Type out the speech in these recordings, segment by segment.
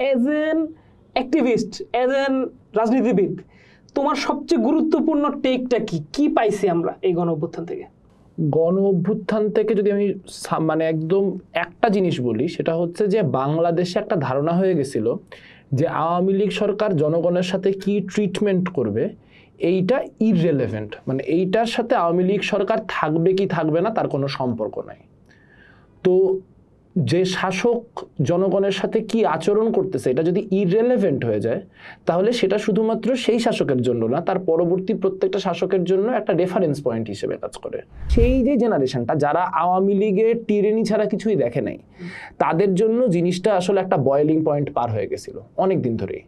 Age N activist, age N রাজনীতিবিদ, তোমার সবচেয়ে গুরুত্বপূর্ণ টেকটা কি পাইছি আমরা এই গণ অভ্যুত্থান থেকে? গণ অভ্যুত্থান থেকে যদি আমি মানে একদম একটা জিনিস বলি, সেটা হচ্ছে যে বাংলাদেশে একটা ধারণা হয়ে গেছিল যে আওয়ামী লীগ সরকার জনগণের সাথে কি ট্রিটমেন্ট করবে এইটা ইররেলেভেন্ট, মানে এইটার সাথে আওয়ামী লীগ সরকার থাকবে কি থাকবে না তার কোনো সম্পর্ক নাই। তো যে শাসক জনগণের সাথে কি আচরণ করতেছে এটা যদি ইররেলেভেন্ট হয়ে যায়, তাহলে সেটা শুধুমাত্র সেই শাসকের জন্য না, তার পরবর্তী প্রত্যেকটা শাসকের জন্য একটা রেফারেন্স পয়েন্ট হিসেবে কাজ করে। সেই যে জেনারেশনটা যারা আওয়ামী লীগের টিরেনি ছাড়া কিছুই দেখে নাই, তাদের জন্য জিনিসটা আসলে একটা বয়েলিং পয়েন্ট পার হয়ে গেছিল অনেক দিন ধরেই,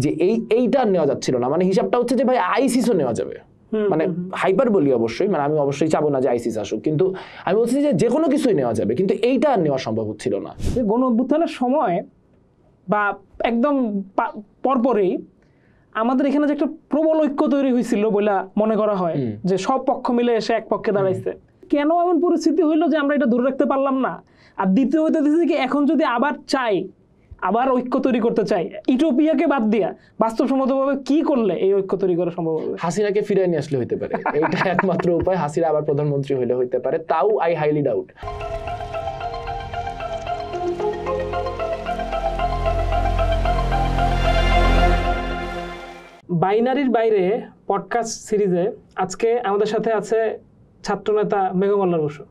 যে এইটা নেওয়া যাচ্ছিল না। মানে হিসাবটা হচ্ছে যে ভাই আইসিসও নেওয়া যাবে, মানে হাইপার বলি অবশ্যই, মানে আমি অবশ্যই চাবো না যে আইসিস আসুক, কিন্তু আমি বলছি যে কোনো কিছুই নেওয়া যাবে, কিন্তু এইটা আর নেওয়া সম্ভব হচ্ছিল না। গণ অভ্যুত্থানের সময় বা একদম পরপরই আমাদের এখানে যে একটা প্রবল ঐক্য তৈরি হয়েছিল বলে মনে করা হয়, যে সব পক্ষ মিলে এসে এক পক্ষে দাঁড়াইছে। কেন এমন পরিস্থিতি হইলো যে আমরা এটা ধরে রাখতে পারলাম না? আর দ্বিতীয় হইতেছে কি, এখন যদি আবার ঐক্য তৈরি করতে চাই, ইউটোপিয়াকে বাদ দিয়া বাস্তবসম্মতভাবে কি করলে এই ঐক্য তৈরি করা সম্ভব হবে? হাসিনাকে ফিরিয়ে নিয়ে আসলে হইতে পারে, এইটা একমাত্র উপায়। হাসিনা আবার প্রধানমন্ত্রী হইলে হইতে পারে, তাও আই হাইলি ডাউট। বাইনারির বাইরে পডকাস্ট সিরিজে আজকে আমাদের সাথে আছে ছাত্রনেতা মেঘ মোল্লার বসু।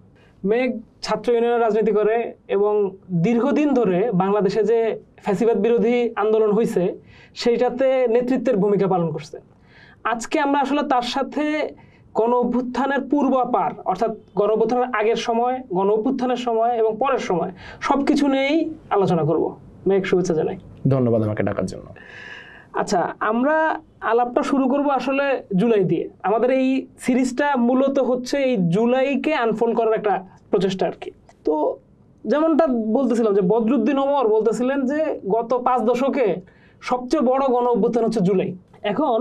মেঘ ছাত্র ইউনিয়নের রাজনীতি করে এবং দীর্ঘদিন ধরে বাংলাদেশে যে ফ্যাসিবাদ বিরোধী আন্দোলন হয়েছে সেইটাতে নেতৃত্বের ভূমিকা পালন করছে। আজকে আমরা আসলে তার সাথে গণ অভ্যুত্থানের পূর্বাপার, অর্থাৎ গণ অভ্যুত্থানের আগের সময়, গণ অভ্যুত্থানের সময় এবং পরের সময় সবকিছু নিয়েই আলোচনা করব। মেঘ, শুভেচ্ছা জানাই। ধন্যবাদ আমাকে ডাকার জন্য। আচ্ছা, আমরা আলাপটা শুরু করব আসলে জুলাই দিয়ে। আমাদের এই সিরিজটা মূলত হচ্ছে এই জুলাইকে আনফোল্ড করার একটা প্রচেষ্টা আর কি। তো যেমনটা বলতেছিলাম যে বদরুদ্দিন ওমর বলতেছিলেন যে গত 5 দশকে সবচেয়ে বড় গণ অভ্যুত্থান হচ্ছে জুলাই। এখন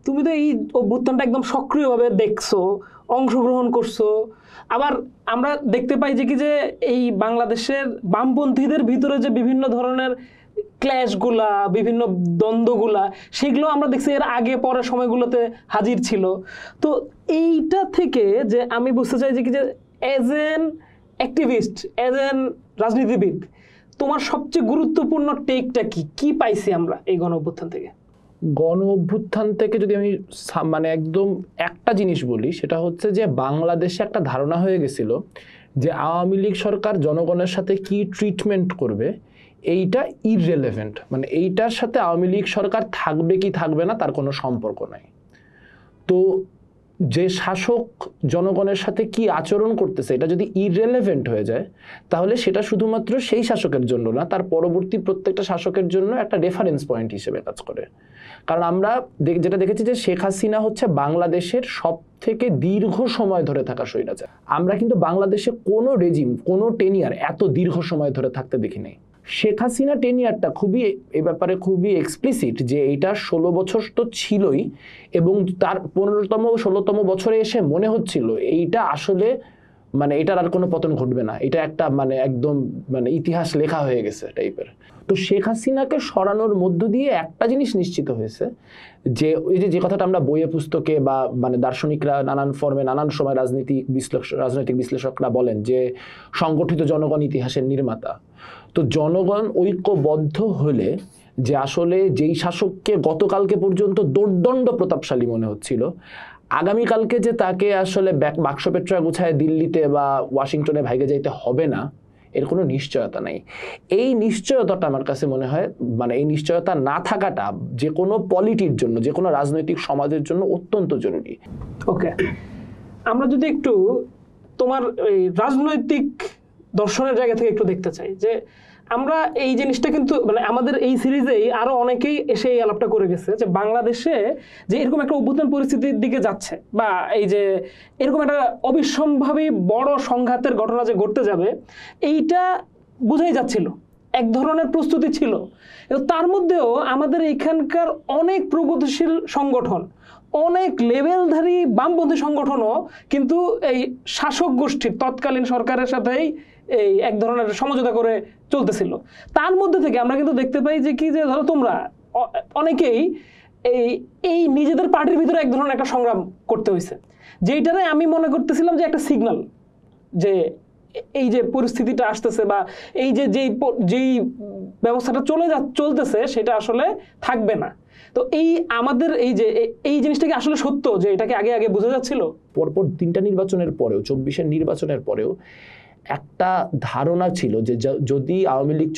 তুমি তো এই অভ্যুত্থানটা একদম সক্রিয়ভাবে দেখছো, অংশগ্রহণ করছো। আবার আমরা দেখতে পাই যে কি যে এই বাংলাদেশের বামপন্থীদের ভিতরে যে বিভিন্ন ধরনের ক্ল্যাশগুলা, বিভিন্ন দ্বন্দ্বগুলা, সেগুলো আমরা দেখছি এর আগে পরের সময়গুলোতে হাজির ছিল। তো এইটা থেকে যে আমি বুঝতে চাই যে কি যে age N activist, age N রাজনীতিবিদ, তোমার সবচেয়ে গুরুত্বপূর্ণ টেকটা কি পাইছি আমরা এই গণ অভ্যুত্থান থেকে? গণ অভ্যুত্থান থেকে যদি আমি মানে একদম একটা জিনিস বলি, সেটা হচ্ছে যে বাংলাদেশে একটা ধারণা হয়ে গেছিল যে আওয়ামী লীগ সরকার জনগণের সাথে কি ট্রিটমেন্ট করবে এইটা ইররেলেভেন্ট, মানে এইটার সাথে আওয়ামী লীগ সরকার থাকবে কি থাকবে না তার কোনো সম্পর্ক নাই। তো যে শাসক জনগণের সাথে কি আচরণ করতেছে এটা যদি ইররেলেভেন্ট হয়ে যায়, তাহলে সেটা শুধুমাত্র সেই শাসকের জন্য না, তার পরবর্তী প্রত্যেকটা শাসকের জন্য একটা রেফারেন্স পয়েন্ট হিসেবে কাজ করে। কারণ আমরা যেটা দেখেছি যে শেখ হাসিনা হচ্ছে বাংলাদেশের সব থেকে দীর্ঘ সময় ধরে থাকা স্বৈরাচার। আমরা কিন্তু বাংলাদেশে কোনো রেজিম, কোনো টেনিয়ার এত দীর্ঘ সময় ধরে থাকতে দেখি নাই। শেখ হাসিনা টেনিয়ারটা এই ব্যাপারে খুবই এক্সপ্লিসিট যে এইটা 16 বছর তো ছিলই, এবং তার 15তম 16তম বছরে এসে মনে হচ্ছিল এইটা আসলে মানে এটার আর কোনো পতন ঘটবে না, এটা একটা মানে একদম মানে ইতিহাস লেখা হয়ে গেছে টাইপের। তো শেখ হাসিনাকে সরানোর মধ্য দিয়ে একটা জিনিস নিশ্চিত হয়েছে যে ওই যে কথাটা আমরা বইয়ে পুস্তকে বা মানে দার্শনিকরা নানান ফর্মে নানান সময় রাজনৈতিক বিশ্লেষকরা বলেন যে সংগঠিত জনগণ ইতিহাসের নির্মাতা। তো জনগণ ঐক্যবদ্ধ হলে যে আসলে যেই শাসককে গতকালকে পর্যন্ত দোর্দণ্ড প্রতাপশালী মনে হচ্ছিল, আগামীকালকে যে তাকে আসলে বাক্স পেট্রা গুছায় দিল্লিতে বা ওয়াশিংটনে ভাইগে যাইতে হবে না, এর কোনো নিশ্চয়তা নাই। এই নিশ্চয়তাটা আমার কাছে মনে হয় মানে এই নিশ্চয়তা না থাকাটা যে কোনো পলিটির জন্য, যে কোনো রাজনৈতিক সমাজের জন্য অত্যন্ত জরুরি। ওকে, আমরা যদি একটু তোমার এই রাজনৈতিক দর্শনের জায়গা থেকে একটু দেখতে চাই যে আমরা এই জিনিসটা কিন্তু মানে আমাদের এই সিরিজেই আরো অনেকেই এসে এই আলাপটা করে গেছে যে বাংলাদেশে যে এরকম একটা অভ্যুত্থান পরিস্থিতির দিকে যাচ্ছে বা এই যে এরকম একটা অবিসম্ভাবী বড় সংঘাতের ঘটনা যে ঘটতে যাবে, এইটা বোঝাই যাচ্ছিল, এক ধরনের প্রস্তুতি ছিল। এবং তার মধ্যেও আমাদের এখানকার অনেক প্রগতিশীল সংগঠন, অনেক লেভেলধারী বামপন্থী সংগঠনও কিন্তু এই শাসক গোষ্ঠীর তৎকালীন সরকারের সাথেই এই এক ধরনের সমঝোতা করে চলতেছিল। তার মধ্যে থেকে আমরা কিন্তু দেখতে পাই যে কি, যে ধরো তোমরা অনেকেই এই এই নিজেদের পার্টির ভিতরে এক ধরনের একটা সংগ্রাম করতে হয়েছে, যেইটারে আমি মনে করতেছিলাম যে একটা সিগন্যাল, যে এই যে পরিস্থিতিটা আসতেছে বা এই যে যেই ব্যবস্থাটা চলতেছে সেটা আসলে থাকবে না। তো এই আমাদের এই যে এই জিনিসটা কি আসলে সত্য, যে এটাকে আগে আগে বোঝা যাচ্ছিল? পরপর 3টা নির্বাচনের পরেও, 24-এর নির্বাচনের পরেও একটা ধারণা ছিল যে যদি আওয়ামী লীগ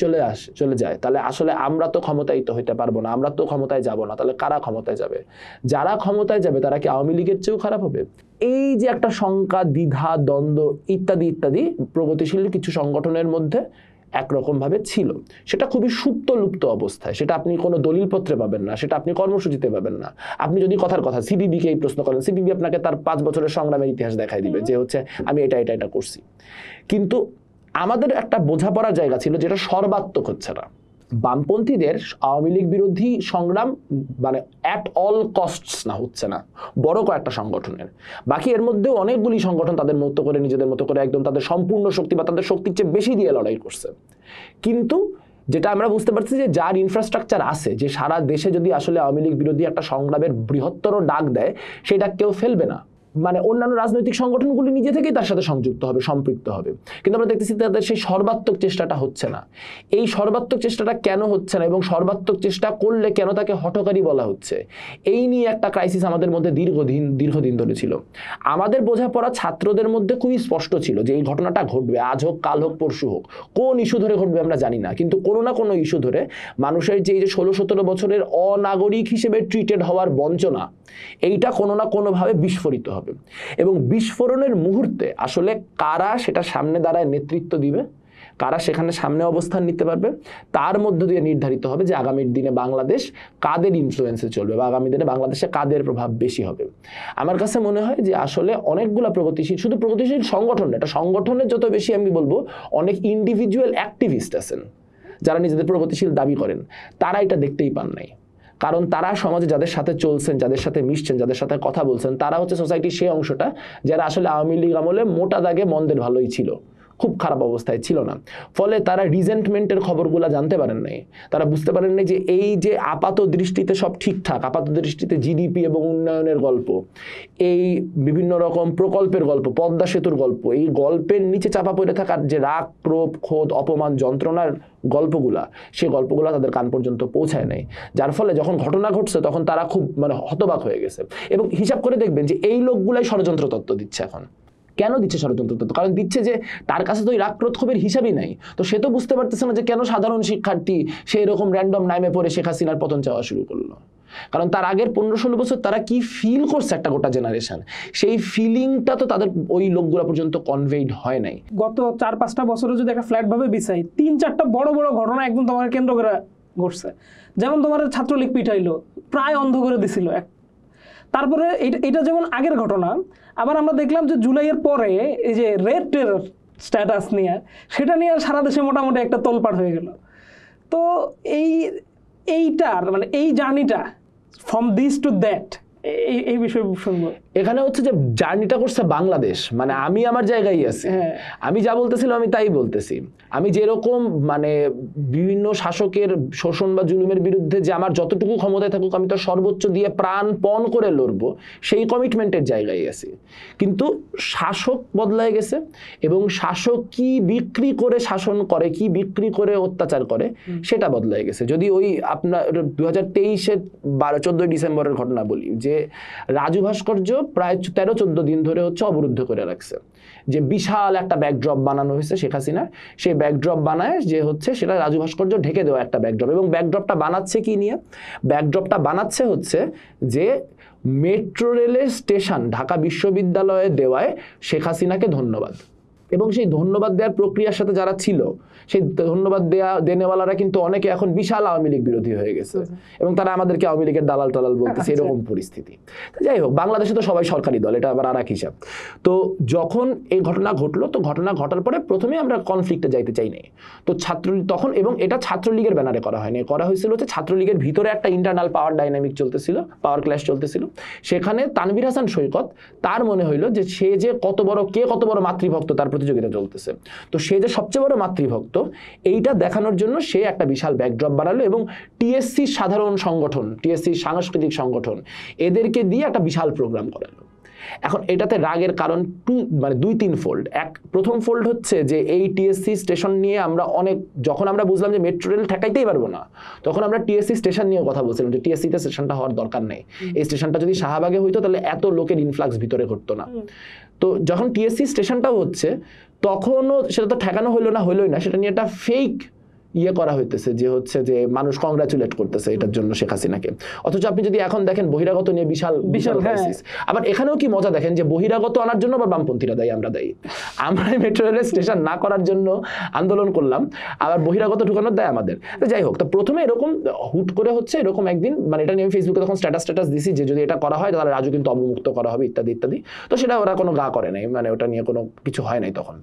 চলে যায় তাহলে আসলে আমরা তো ক্ষমতায়িত হইতে পারবো না, আমরা তো ক্ষমতায় যাব না, তাহলে কারা ক্ষমতায় যাবে? যারা ক্ষমতায় যাবে তারা কি আওয়ামী লীগের চেয়েও খারাপ হবে? এই যে একটা শঙ্কা, দ্বিধা, দ্বন্দ্ব ইত্যাদি ইত্যাদি প্রগতিশীল কিছু সংগঠনের মধ্যে একরকম ভাবে ছিল। সেটা খুবই সুপ্ত লুপ্ত অবস্থায়, সেটা আপনি কোনো দলিলপত্রে পাবেন না, সেটা আপনি কর্মসূচিতে পাবেন না। আপনি যদি কথার কথা সিপিবিকে এই প্রশ্ন করেন, সিপিবি আপনাকে তার 5 বছরের সংগ্রামের ইতিহাস দেখাই দিবে যে হচ্ছে আমি এটা করছি। কিন্তু আমাদের একটা বোঝাপড়ার জায়গা ছিল যেটা সর্বাত্মক হচ্ছে না। বামপন্থীদের আওয়ামী লীগ বিরোধী সংগ্রাম মানে অ্যাট অল কস্টস না, হচ্ছে না বড় কয়েকটা সংগঠনের। বাকি এর মধ্যেও অনেকগুলি সংগঠন তাদের মতো করে, নিজেদের মতো করে একদম তাদের সম্পূর্ণ শক্তি বা তাদের শক্তির চেয়ে বেশি দিয়ে লড়াই করছে। কিন্তু যেটা আমরা বুঝতে পারছি যে যার ইনফ্রাস্ট্রাকচার আছে, যে সারা দেশে যদি আসলে আওয়ামী লীগ বিরোধী একটা সংগ্রামের বৃহত্তর ডাক দেয়, সেই ডাক কেউ ফেলবে না। মানে অন্যান্য রাজনৈতিক সংগঠনগুলি নিজে থেকেই তার সাথে সংযুক্ত হবে, সম্পৃক্ত হবে। কিন্তু আমরা দেখতেছি তাদের সেই সর্বাত্মক চেষ্টাটা হচ্ছে না। এই সর্বাত্মক চেষ্টাটা কেন হচ্ছে না এবং সর্বাত্মক চেষ্টা করলে কেন তাকে হঠকারী বলা হচ্ছে, এই নিয়ে একটা ক্রাইসিস আমাদের মধ্যে দীর্ঘদিন ধরে ছিল। আমাদের বোঝাপড়া ছাত্রদের মধ্যে খুবই স্পষ্ট ছিল যে এই ঘটনাটা ঘটবে, আজ হোক, কাল হোক, পরশু হোক। কোন ইস্যু ধরে ঘটবে আমরা জানি না, কিন্তু কোনো না কোনো ইস্যু ধরে মানুষের যে 16-17 বছরের অনাগরিক হিসেবে ট্রিটেড হওয়ার বঞ্চনা, এইটা কোনো না কোনোভাবে বিস্ফোরিত হবে। এবং বিস্ফোরণের মুহূর্তে আসলে কারা সেটা সামনে দাঁড়ায় নেতৃত্ব দিবে, কারা সেখানে সামনে অবস্থান নিতে পারবে, তার মধ্য দিয়ে নির্ধারিত হবে যে আগামীর দিনে বাংলাদেশ কাদের ইনফ্লুয়েন্সে চলবে বা আগামী দিনে বাংলাদেশে কাদের প্রভাব বেশি হবে। আমার কাছে মনে হয় যে আসলে অনেকগুলো প্রগতিশীল, শুধু প্রগতিশীল সংগঠন, এটা সংগঠনের যত বেশি আমি বলবো অনেক ইন্ডিভিজুয়াল অ্যাক্টিভিস্ট আছেন যারা নিজেদের প্রগতিশীল দাবি করেন, তারা এটা দেখতেই পান নাই। কারণ তারা সমাজে যাদের সাথে চলছেন, যাদের সাথে মিশছেন, যাদের সাথে কথা বলছেন, তারা হচ্ছে সোসাইটির সেই অংশটা যারা আসলে আওয়ামী লীগ আমলে মোটা দাগে মন্দের ভালোই ছিল, খুব খারাপ অবস্থায় ছিল না। ফলে তারা রিজেন্টমেন্টের খবরগুলো জানতে পারেন নাই। তারা বুঝতে পারেন নাই যে এই যে আপাত দৃষ্টিতে সব ঠিকঠাক, আপাত দৃষ্টিতে জিডিপি এবং উন্নয়নের গল্প, এই বিভিন্ন রকম প্রকল্পের গল্প, পদ্মা সেতুর গল্প, এই গল্পের নিচে চাপা পড়ে থাকার যে রাগ, ক্রোধ, খোদ, অপমান, যন্ত্রণার গল্পগুলা, সেই গল্পগুলা তাদের কান পর্যন্ত পৌঁছায় নাই। যার ফলে যখন ঘটনা ঘটছে তখন তারা খুব হতবাক হয়ে গেছে। এবং হিসাব করে দেখবেন যে এই লোকগুলাই ষড়যন্ত্র তত্ত্ব দিচ্ছে এখন। কেন দিচ্ছে ষড়যন্ত্র তত্ত্ব? কারণ দিচ্ছে যে তার কাছে তো ওই রাগ ক্রোধ ক্ষোভের হিসাবই নাই। তো সে তো বুঝতে পারতেছে না যে কেন সাধারণ শিক্ষার্থী সে এরকম র্যান্ডম নামে পড়ে শেখ হাসিনার পতন চাওয়া শুরু করলো। কারণ তার আগের 15-16 বছর তারা কি ফিল করছে একটা গোটা জেনারেশন, সেই ফিলিংটা তো তাদের ওই লোকগুলো পর্যন্ত কনভেইড হয় নাই। গত 4-5টা বছরে যদি একটা ফ্ল্যাট ভাবে বিছাই, 3-4টা বড় বড় ঘটনা একদম তোমার কেন্দ্র করে ঘটছে। যেমন তোমার ছাত্রলীগ পিটাইলো, প্রায় অন্ধ করে দিছিল। তারপরে এটা যেমন আগের ঘটনা। আবার আমরা দেখলাম যে জুলাইয়ের পরে এই যে রেড টেরর স্ট্যাটাস নিয়ে, সেটা নিয়ে সারা দেশে মোটামুটি একটা তোলপাড় হয়ে গেল। তো এইটার মানে এই জার্নিটা ফ্রম দিস টু দ্যাট, এই বিষয়ে শুনবো। এখানে হচ্ছে যে জার্নিটা করছে বাংলাদেশ, মানে আমি আমার জায়গায় আছি, আমি যা বলতেছিলাম আমি তাই বলতেছি। আমি যেরকম মানে বিভিন্ন শাসকের শোষণ বা জুলুমের বিরুদ্ধে যে আমার যতটুকু ক্ষমতায় থাকুক আমি তো সর্বোচ্চ দিয়ে প্রাণপণ করে লড়বো, সেই কমিটমেন্টের জায়গায় আছি। কিন্তু শাসক বদলায় গেছে এবং শাসক কি বিক্রি করে শাসন করে, কি বিক্রি করে অত্যাচার করে, সেটা বদলায় গেছে। যদি ওই আপনার 2023-এর 14 ডিসেম্বরের ঘটনা বলি, যে রাজু ভাস্কর্য প্রায় 13-14 দিন ধরে হচ্ছে অবরুদ্ধ করে রাখছে, যে বিশাল একটা ব্যাকড্রপ বানানো হয়েছে শেখ হাসিনার, সেই ব্যাকড্রপ বানায় যে হচ্ছে সেটা রাজু ভাস্কর্য ঢেকে দেওয়া একটা ব্যাকড্রপ। এবং ব্যাকড্রপটা বানাচ্ছে কি নিয়ে? ব্যাকড্রপটা বানাচ্ছে হচ্ছে যে মেট্রো রেলের স্টেশন ঢাকা বিশ্ববিদ্যালয়ে দেওয়ায় শেখ হাসিনাকে ধন্যবাদ। এবং সেই ধন্যবাদ দেওয়ার প্রক্রিয়ার সাথে যারা ছিল, সেই ধন্যবাদ দেনেওয়ালারা কিন্তু অনেকে এখন বিশাল আওয়ামী লীগ বিরোধী হয়ে গেছে এবং তারা আমাদেরকে আওয়ামী লীগের দালাল টালাল বলতেছে, এরকম পরিস্থিতি। যাই হোক, বাংলাদেশে তো সবাই সরকারি দল, এটা আবার আর এক হিসাব। তো যখন এই ঘটনা ঘটলো, তো ঘটনা ঘটার পরে প্রথমে আমরা কনফ্লিক্টে যাইতে চাই নাই। তো তখন, এবং এটা ছাত্রলীগের ব্যানারে করা হয়নি, করা হয়েছিল হচ্ছে ছাত্রলীগের ভিতরে একটা ইন্টারনাল পাওয়ার ডাইনামিক চলতেছিল, পাওয়ার ক্ল্যাশ চলতেছিল। সেখানে তানভীর হাসান সৈকত, তার মনে হইলো যে সে যে কত বড় মাতৃভক্ত তার প্রতিযোগিতা চলতেছে। তো সে যে সবচেয়ে বড় মাতৃভক্ত এইটা দেখানোর জন্য সে একটা বিশাল ব্যাকড্রপ বানালো এবং টিএসসি সাধারণ সংগঠন, টিএসসি সাংস্কৃতিক সংগঠন এদেরকে দিয়ে একটা বিশাল প্রোগ্রাম করালো। এখন এটাতে রাগের কারণ মানে 2-3 ফোল্ড। প্রথম ফোল্ড হচ্ছে যে এই টিএসসি স্টেশন নিয়ে আমরা যখন আমরা বুঝলাম যে মেট্রো রেল ঠেকাইতেই পারবো না, তখন আমরা টিএসসি স্টেশন নিয়ে কথা বলছিলাম যে টিএসসিতে স্টেশনটা হওয়ার দরকার নেই, এই স্টেশনটা যদি শাহবাগে হইতো তাহলে এত লোকের ইনফ্লাক্স ভিতরে ঘটতো না। তো যখন টিএসসি স্টেশনটাও হচ্ছে তখনও সেটা তো ঠেকানো হলোই না, সেটা নিয়ে একটা ফেক করা হইতেছে যে হচ্ছে যে মানুষ কংগ্রাচুলেট করতেছে এটার জন্য শেখ হাসিনাকে। অথচ আপনি যদি এখন দেখেন বহিরাগত নিয়ে বিশাল ক্রাইসিস। আবার এখানেও কি মজা দেখেন যে বহিরাগত আনার জন্য বা বামপন্থীরা দায়ী, আমরা দায়ী। আমরা মেট্রো রেল স্টেশন না করার জন্য আন্দোলন করলাম, আবার বহিরাগত ঢুকানোর দায় আমাদের। তো যাই হোক, তো প্রথমে এরকম হুট করে হচ্ছে এরকম একদিন, মানে এটা নিয়ে আমি ফেসবুকে তখন স্ট্যাটাস দিছি যে যদি এটা করা হয় তাহলে রাজু কিন্তু অবমুক্ত করা হবে ইত্যাদি ইত্যাদি। তো সেটা ওরা কোনো গা করে নাই, মানে ওটা নিয়ে কোনো কিছু হয় নাই তখন।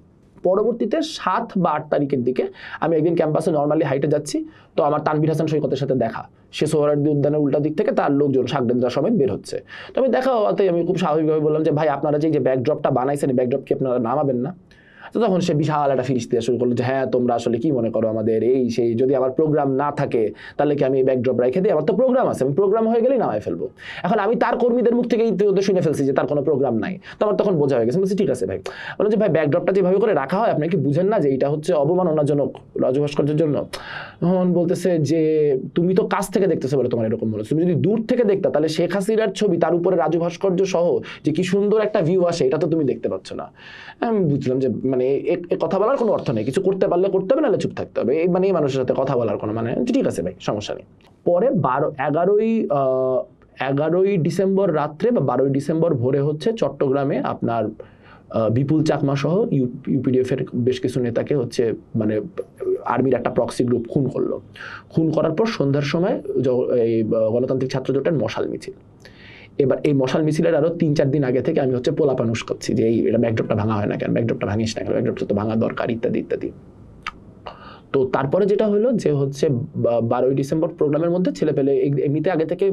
পরবর্তীতে 7 বা 8 তারিখের দিকে আমি একদিন ক্যাম্পাসে নর্মালি হাইটে যাচ্ছি, তো আমার তানভীর হাসান সৈকতের সাথে দেখা, সে সোহরাওয়ার্দী উদ্যানের উল্টা দিক থেকে তার লোকজন শাকডেন্দ্রা সমেত বের হচ্ছে। তো আমি দেখা হওয়াতে আমি খুব স্বাভাবিকভাবে বললাম যে ভাই আপনারা যে ব্যাকড্রপটা বানাইছেন এই ব্যাকড্রপ কি আপনারা নামাবেন না? তো তখন সে বিশাল একটা ফিরিস দেওয়া শুরু করলো যে হ্যাঁ তোমরা আসলে কি মনে করো আমাদের এই সেই, যদি আমার প্রোগ্রাম না থাকে তাহলে কি আমি এই ব্যাকড্রপ রেখে দিই? আমার তো প্রোগ্রাম আছে, আমি প্রোগ্রাম হয়ে গেলেই নামায় ফেলবো। এখন আমি তার কর্মীদের মুখ থেকেই তো শুনে ফেলছি যে তার কোনো প্রোগ্রাম নাই। তো আমার তখন বোঝা হয়ে গেছে, বলছি ঠিক আছে ভাই। বললাম যে ভাই ব্যাকড্রপটা যেভাবে করে রাখা হয় আপনি কি বুঝেন না যে এটা হচ্ছে অবমাননাজনক রাজু ভাস্কর্যের জন্য? তখন বলতেছে যে তুমি তো কাছ থেকে দেখতেছো বলে তোমার এরকম মনে হচ্ছে, তুমি যদি দূর থেকে দেখতা তাহলে শেখ হাসিনার ছবি তার উপরে রাজু ভাস্কর্য সহ যে কি সুন্দর একটা ভিউ আসে এটা তো তুমি দেখতে পাচ্ছ না। আমি বুঝলাম যে মানে কথা বলার কোনো অর্থ নেই, কিছু করতে পারলে করতে হবে, নাহলে চুপ থাকতে হবে। মানে এই মানুষের সাথে কথা বলার কোনো মানে ঠিক আছে ভাই, সমস্যা নেই। পরে 11ই ডিসেম্বর রাত্রে বা 12ই ডিসেম্বর ভোরে হচ্ছে চট্টগ্রামে আপনার বিপুল চাকমা সহ ইউপিডিএফ এর বেশ কিছু নেতাকে হচ্ছে মানে আর্মির একটা প্রক্সি গ্রুপ খুন করার পর সন্ধ্যার সময় এই গণতান্ত্রিক ছাত্র জোটের মশাল মিছিল। এবার এই মশাল মিছিলের আরো 3-4 দিন আগে থেকে আমি হচ্ছে পোলাপান উস্কাচ্ছি যে এটা ব্যাকড্রপটা ভাঙা হয় না কেন, ব্যাকড্রপটা ভাঙিস না কেন, ব্যাকড্রপটা তো ভাঙা দরকার ইত্যাদি ইত্যাদি। তো তারপরে যেটা হলো যে হচ্ছে 12ই ডিসেম্বর প্রোগ্রামের মধ্যে ছেলেপেলে এমনিতে আগে থেকে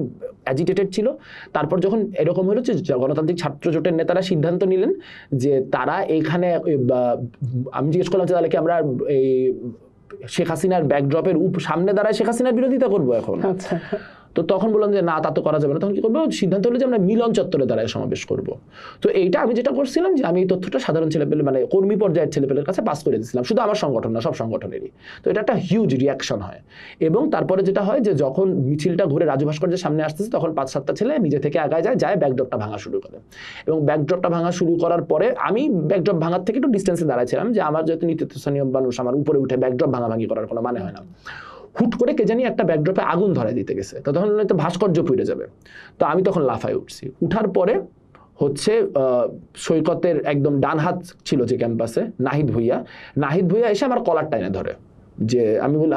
অ্যাজিটেটেড ছিল। তারপর যখন এরকম হলো যে গণতান্ত্রিক ছাত্র জোটের নেতারা সিদ্ধান্ত নিলেন যে তারা এইখানে, আমি জিজ্ঞেস করলাম যে তাহলে কি আমরা এই শেখ হাসিনার ব্যাকড্রপের সামনে দাঁড়ায় শেখ হাসিনার বিরোধিতা করবো এখন? আচ্ছা। তো তখন বললাম যে না তা তো করা যাবে না। তখন কি করবো, সিদ্ধান্ত হলো যে আমরা মিলন চত্বরে দ্বারায় সমাবেশ করব। তো এইটা আমি যেটা করছিলাম যে আমি এই তথ্যটা সাধারণ ছেলেপেলে মানে কর্মী পর্যায়ের ছেলেপেলের কাছে পাস করে দিয়েছিলাম, শুধু আমার সংগঠন না সব সংগঠনেরই। তো এটা একটা হিউজ রিয়াকশন হয়। এবং তারপরে যেটা হয় যে যখন মিছিলটা ঘুরে রাজু ভাস্কর্যের সামনে আসতেছে তখন 5-7টা ছেলে নিজে থেকে আগায় যায় ব্যাকড্রপটা ভাঙা শুরু করে। এবং ব্যাকড্রপটা ভাঙা শুরু করার পরে আমি ব্যাকড্রপ ভাঙার থেকে একটু ডিস্টেন্সে দাঁড়াইছিলাম যে আমার যেহেতু নীতিস্থানীয় মানুষ, আমার উপরে উঠে ব্যাকড্রপ ভাঙাভাঙি করার কোনো মানে হয় না। হুট করে কে জানি একটা ব্যাকড্রপে আগুন ধরাই দিতে গেছে, তো তখন হয়তো ভাস্কর্য পুড়ে যাবে। তো আমি তখন লাফায় উঠছি। উঠার পরে হচ্ছে সৈকতের একদম ডান হাত ছিল যে ক্যাম্পাসে নাহিদ ভুইয়া এসে আমার কলার টাইনে ধরে যে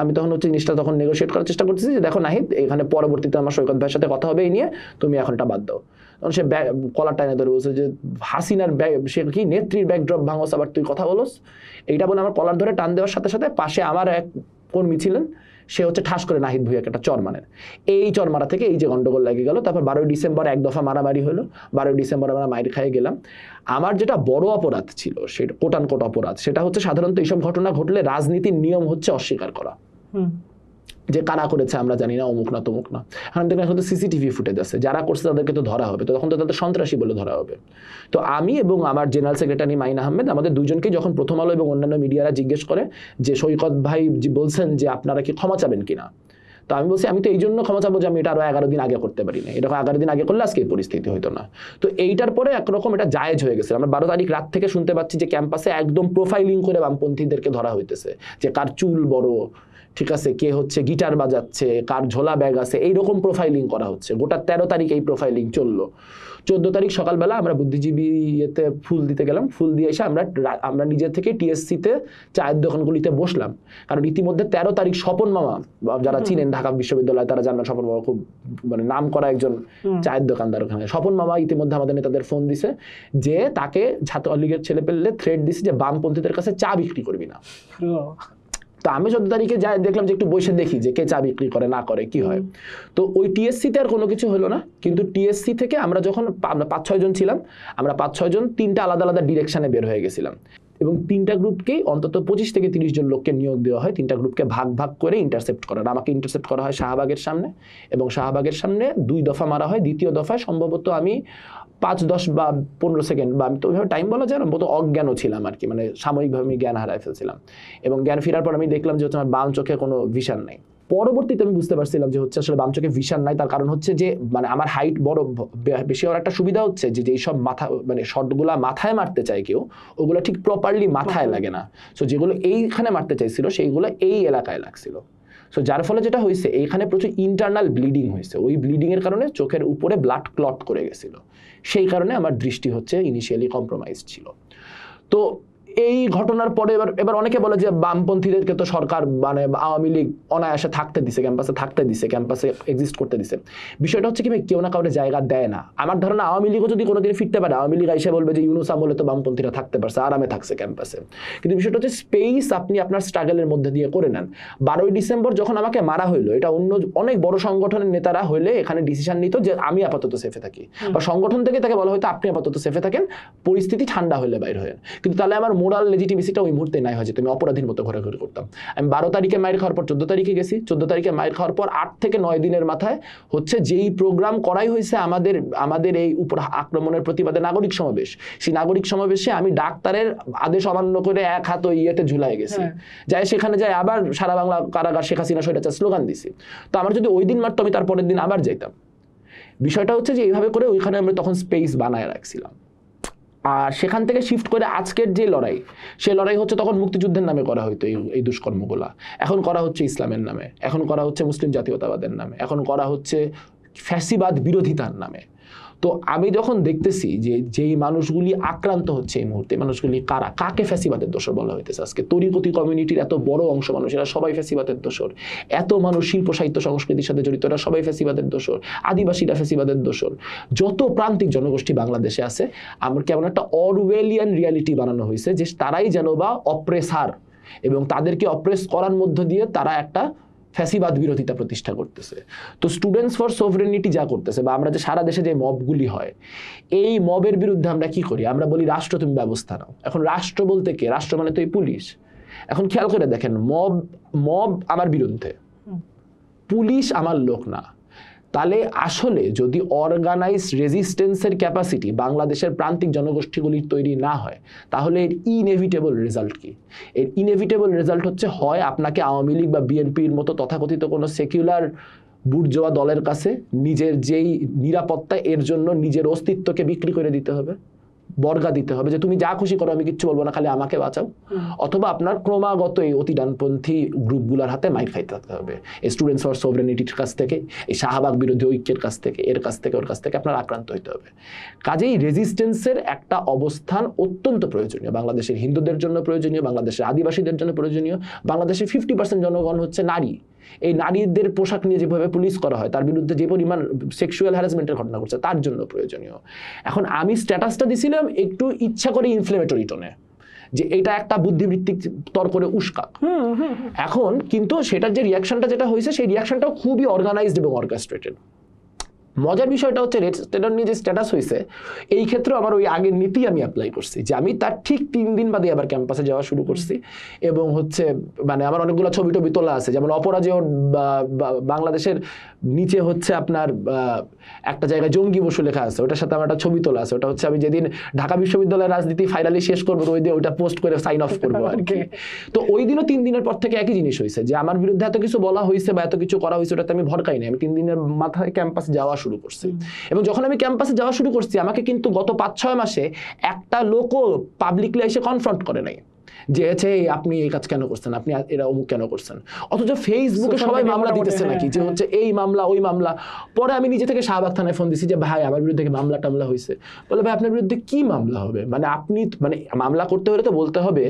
আমি তখন হচ্ছে জিনিসটা তখন নেগোশিয়েট করার চেষ্টা করতেছি যে দেখো নাহিদ, এখানে পরবর্তীতে আমার সৈকত ভাইয়ের সাথে কথা হবে এই নিয়ে, তুমি এখন এটা বাদ দাও। তখন সে কলার টাইনে ধরে বলছে যে হাসিনার সে কি নেত্রীর ব্যাকড্রপ ভাঙোস, আবার তুই কথা বলোস। এইটা বলে আমার কলার ধরে টান দেওয়ার সাথে সাথে পাশে আমার এক কর্মী ছিলেন, সে হচ্ছে ঠাস করে নাহিদ ভুইয়াকে একটা চর মারেন। এই চর মারা থেকে এই যে গন্ডগোল লেগে গেল। তারপর 12ই ডিসেম্বর এক দফা মারামারি হলো। 12ই ডিসেম্বর আমরা মাইর খাইয়ে গেলাম। আমার যেটা বড় অপরাধ ছিল, সেটা কোটানকোট অপরাধ, সেটা হচ্ছে সাধারণত এইসব ঘটনা ঘটলে রাজনীতির নিয়ম হচ্ছে অস্বীকার করা, যে কারা করেছে আমরা জানি না, অমুক না তমুক না। এখন দেখবেন এখন তো সিসিটিভি ফুটেজ আছে, যারা করছে তাদেরকে তো ধরা হবে, তো তখন তো তাদের সন্ত্রাসী বলে ধরা হবে। তো আমি এবং আমার জেনারেল সেক্রেটারি মাইন আহমেদ, আমাদের দুজনকেই যখন প্রথম আলো এবং অন্যান্য মিডিয়ারা জিজ্ঞেস করে যে সৈকত ভাই বলছেন যে আপনারা কি ক্ষমা চাবেন কিনা, তো আমি বলছি আমি তো এই জন্য ক্ষমা চাবো যে আমি এটা আরো 11 দিন আগে করতে পারি না, এটা 11 দিন আগে করলে আজকে এই পরিস্থিতি হইতো না। তো এইটার পরে একরকম এটা জায়েজ হয়ে গেছে। আমরা 12 তারিখ রাত থেকে শুনতে পাচ্ছি যে ক্যাম্পাসে একদম প্রোফাইলিং করে বামপন্থীদেরকে ধরা হইতেছে, যে কার চুল বড়, ঠিক আছে, কে হচ্ছে গিটার বাজাচ্ছে, কার ঝোলা ব্যাগ আছে, এইরকম প্রোফাইলিং করা হচ্ছে। গোটা 13 তারিখ এই প্রোফাইলিং চললো। 14 তারিখ সকালবেলা আমরা বুদ্ধিজীবী ইয়েতে ফুল দিতে গেলাম। ফুল দিয়ে এসে আমরা নিজের থেকে টিএসসিতে চায়ের দোকানগুলিতে বসলাম, কারণ ইতিমধ্যে 13 তারিখ স্বপন মামা, যারা চিনেন ঢাকা বিশ্ববিদ্যালয় তারা জানবেন, স্বপন মামা খুব মানে নাম করা একজন চায়ের দোকানদার ওখানে। স্বপন মামা ইতিমধ্যে আমাদের নেতাদের ফোন দিছে যে তাকে ছাত্রলীগের ছেলে পেলে থ্রেট দিছে যে বামপন্থীদের কাছে চা বিক্রি করবি না। তো আমি 14 তারিখে যাই, দেখলাম যে একটু বসে দেখি যে কে চা বিক্রি করে না করে কি হয়। তো ওই টিএসসিতে আর কোনো কিছু হলো না, কিন্তু টিএসসি থেকে আমরা যখন 5-6 জন ছিলাম, আমরা 5-6 জন 3টা আলাদা আলাদা ডিরেকশনে বের হয়ে গেছিলাম। এবং 3টা গ্রুপকেই অন্তত 25 থেকে 30 জন লোককে নিয়োগ দেওয়া হয় 3টা গ্রুপকে ভাগ ভাগ করে ইন্টারসেপ্ট করার। আমাকে ইন্টারসেপ্ট করা হয় শাহবাগের সামনে, এবং শাহবাগের সামনে 2 দফা মারা হয়। দ্বিতীয় দফায় সম্ভবত আমি 5, 10 বা 15 সেকেন্ড, বা আমি তো ওইভাবে টাইম বলা যায় না, মতো অজ্ঞানও ছিলাম আর কি, মানে সাময়িকভাবে আমি জ্ঞান হারায় ফেলছিলাম। এবং জ্ঞান ফেরার পর আমি দেখলাম যে হচ্ছে আমার বাম চোখে কোনো ভিশন নাই। পরবর্তীতে আমি বুঝতে পারছিলাম যে হচ্ছে আসলে বাম চোখে ভিশন নাই, তার কারণ হচ্ছে যে মানে আমার হাইট বড় বেশি হওয়ার একটা সুবিধা হচ্ছে যে যেই সব মাথা মানে শটগুলা মাথায় মারতে চায় কেউ, ওগুলো ঠিক প্রপারলি মাথায় লাগে না। সো যেগুলো এইখানে মারতে চাইছিল সেইগুলো এই এলাকায় লাগছিল। সো যার ফলে যেটা হয়েছে, এইখানে প্রচুর ইন্টারনাল ব্লিডিং হয়েছে। ওই ব্লিডিং এর কারণে চোখের উপরে ব্লাড ক্লট করে গেছিল। সেই কারণে আমার দৃষ্টি হচ্ছে ইনিশিয়ালি কম্প্রোমাইজ ছিল। তো এই ঘটনার পরে এবার অনেকে বলে যে বামপন্থীদেরকে তো সরকার মানে আওয়ামী লীগ অনায়াসে থাকতে দিছে, ক্যাম্পাসে এক্সিস্ট করতে দিছে। বিষয়টা হচ্ছে কি ভাই, কেউ না কাউকে জায়গা দেয় না। আমার ধারণা আওয়ামী লীগও যদি কোনোদিন ফিরতে পারে, আওয়ামী লীগ এসে বলবে যে ইউনূস আমলে তো বামপন্থীরা থাকতে পারছে, আরামে থাকছে ক্যাম্পাসে। কিন্তু বিষয়টা হচ্ছে স্পেস আপনি আপনার স্ট্রাগলের মধ্যে দিয়ে করে নেন। 12ই ডিসেম্বর যখন আমাকে মারা হইলো, এটা অন্য অনেক বড় সংগঠনের নেতারা হইলে এখানে ডিসিশন নিত যে আমি আপাতত সেফে থাকি, বা সংগঠন থেকে তাকে বলা হয়তো আপনি আপাতত সেফে থাকেন, পরিস্থিতি ঠান্ডা হলে বাইর হয়ে। কিন্তু তাহলে আমার মোরাল লেজিটিমেসিটা ওই মুহূর্তে নাই হয় যেত, আমি অপরাধীর মতো ঘোরাঘুরি করতাম। আমি 12 তারিখে মাইর খাওয়ার পর 14 তারিখে গেছি, 14 তারিখে মাইর খাওয়ার পর 8 থেকে 9 দিনের মাথায় হচ্ছে যেই প্রোগ্রাম করাই হয়েছে আমাদের এই উপর আক্রমণের প্রতিবাদে নাগরিক সমাবেশ, সেই নাগরিক সমাবেশে আমি ডাক্তারের আদেশ অমান্য করে এক হাত ওই ইয়েতে ঝুলাই গেছি, যাই সেখানে যাই আবার সারা বাংলা কারাগার শেখ হাসিনা স্বৈরাচার স্লোগান দিছি। তো আমার যদি ওই দিন মারতো, আমি তার পরের দিন আবার যাইতাম। বিষয়টা হচ্ছে যে এইভাবে করে ওইখানে আমরা তখন স্পেস বানায় রাখছিলাম। আর সেখান থেকে শিফট করে আজকের যে লড়াই, সেই লড়াই হচ্ছে তখন মুক্তিযুদ্ধের নামে করা হতো এই দুষ্কর্মগুলা, এখন করা হচ্ছে ইসলামের নামে, এখন করা হচ্ছে মুসলিম জাতীয়তাবাদের নামে, এখন করা হচ্ছে ফ্যাসিবাদ বিরোধিতার নামে। তো আমি যখন দেখতেছি যে যেই মানুষগুলি আক্রান্ত হচ্ছে এই মুহূর্তে, মানুষগুলি কারা, কাকে ফ্যাসিবাদের দোষর বলা হইতেছে আজকে? তরিকতি কমিউনিটির এত বড় অংশ মানুষ, এরা সবাই ফ্যাসিবাদের দোষর। এত মানুষ শিল্প সাহিত্য সংস্কৃতির সাথে জড়িত, এরা সবাই ফ্যাসিবাদের দোষর। আদিবাসীরা ফ্যাসিবাদের দোষর। যত প্রান্তিক জনগোষ্ঠী বাংলাদেশে আছে, আমার কেমন একটা অরওয়েলিয়ান রিয়ালিটি বানানো হয়েছে যে তারাই যেন বা অপ্রেসার, এবং তাদেরকে অপ্রেস করার মধ্য দিয়ে তারা একটা ফ্যাসিবাদ বিরোধিতা প্রতিষ্ঠা করতেছে। তো স্টুডেন্টস ফর সোভরেনিটি যা করতেছে, বা আমরা যে সারা দেশে যে মবগুলি হয়, এই মবের বিরুদ্ধে আমরা কি করি? আমরা বলি রাষ্ট্র তুমি ব্যবস্থা নাও। এখন রাষ্ট্র বলতে কে? রাষ্ট্র মানে তো এই পুলিশ। এখন খেয়াল করে দেখেন, মব আমার বিরুদ্ধে, পুলিশ আমার লোক না। তাহলে আসলে যদি অর্গানাইজড রেজিস্ট্যান্সের ক্যাপাসিটি বাংলাদেশের প্রান্তিক জনগোষ্ঠীগুলির তৈরি না হয়, তাহলে এর ইনএভিটেবল রেজাল্ট কি? এর ইনএভিটেবল রেজাল্ট হচ্ছে হয় আপনাকে আওয়ামী লীগ বা বিএনপির মতো তথাকথিত কোনো সেকুলার বুর্জোয়া দলের কাছে নিজের যেই নিরাপত্তা, এর জন্য নিজের অস্তিত্বকে বিক্রি করে দিতে হবে, বর্গা দিতে হবে যে তুমি যা খুশি করো, আমি কিচ্ছু বলবো না, খালি আমাকে বাঁচাও। অথবা আপনার ক্রমাগত এই অতি ডানপন্থী গ্রুপগুলোর হাতে মাইক খাইতে থাকতে হবে, এই স্টুডেন্টস ফর সোভরেনিটির কাছ থেকে, এই শাহবাগ বিরোধী ঐক্যের কাছ থেকে, এর কাছ থেকে, ওর কাছ থেকে আপনার আক্রান্ত হইতে হবে। কাজেই রেজিস্ট্যান্সের একটা অবস্থান অত্যন্ত প্রয়োজনীয়, বাংলাদেশের হিন্দুদের জন্য প্রয়োজনীয়, বাংলাদেশের আদিবাসীদের জন্য প্রয়োজনীয়। বাংলাদেশের 50% জনগণ হচ্ছে নারী। এই নারীদের পোশাক নিয়ে যেভাবে পুলিশ করা হয়, তার বিরুদ্ধে যে পরিমাণ সেক্সুয়াল হ্যারাসমেন্টের ঘটনা ঘটছে, তার জন্য প্রয়োজনীয়। এখন আমি স্ট্যাটাসটা দিছিলাম একটু ইচ্ছা করে ইনফ্লেমেটরি টোনে, যে এটা একটা বুদ্ধিবৃত্তিক তর করে উস্কাক। এখন কিন্তু সেটার যে রিয়াকশনটা যেটা হয়েছে, সেই রিয়াকশনটাও খুবই অর্গানাইজড এবং অর্কেস্ট্রেটেড। মজার বিষয়টা হচ্ছে রেড স্টেডার নিয়ে যে স্ট্যাটাস হয়েছে, এই ক্ষেত্রে আমার ওই আগের নীতি আমি অ্যাপ্লাই করছি, যে আমি তার ঠিক 3 দিন বাদে আবার ক্যাম্পাসে যাওয়া শুরু করছি। এবং হচ্ছে মানে আমার অনেকগুলো ছবি টবি তোলা আছে, যেমন অপরাজেয় বাংলাদেশের নিচে হচ্ছে আপনার একটা জায়গায় জঙ্গি বসু লেখা আছে, ওটার সাথে আমার একটা ছবি তোলা আছে। ওটা হচ্ছে আমি যেদিন ঢাকা বিশ্ববিদ্যালয়ের রাজনীতি ফাইনালি শেষ করবো, ওই দিন ওইটা পোস্ট করে সাইন অফ করবো আর কি। তো ওই দিনও 3 দিনের পর থেকে একই জিনিস হয়েছে, যে আমার বিরুদ্ধে এত কিছু বলা হয়েছে বা এত কিছু করা হয়েছে, ওটাতে আমি ভরকাই নাই। আমি 3 দিনের মাথায় ক্যাম্পাসে যাওয়া শুরু করছি। এবং যখন আমি ক্যাম্পাসে যাওয়া শুরু করছি, আমাকে কিন্তু গত 5-6 মাসে একটা লোকও পাবলিকলি এসে কনফ্রন্ট করে নাই যে হচ্ছে আপনি এই কাজ কেন করছেন, আপনি এরা অমুক কেন করছেন। অথচ ফেসবুকে সবাই মামলা দিতেছে নাকি, যে হচ্ছে এই মামলা ওই মামলা। পরে আমি নিজে থেকে শাহবাগ থানায় ফোন দিছি যে ভাই আমার বিরুদ্ধে মামলা টামলা হয়েছে। বলে ভাই আপনার বিরুদ্ধে কি মামলা হবে? মানে আপনি মানে মামলা করতে হলে তো বলতে হবে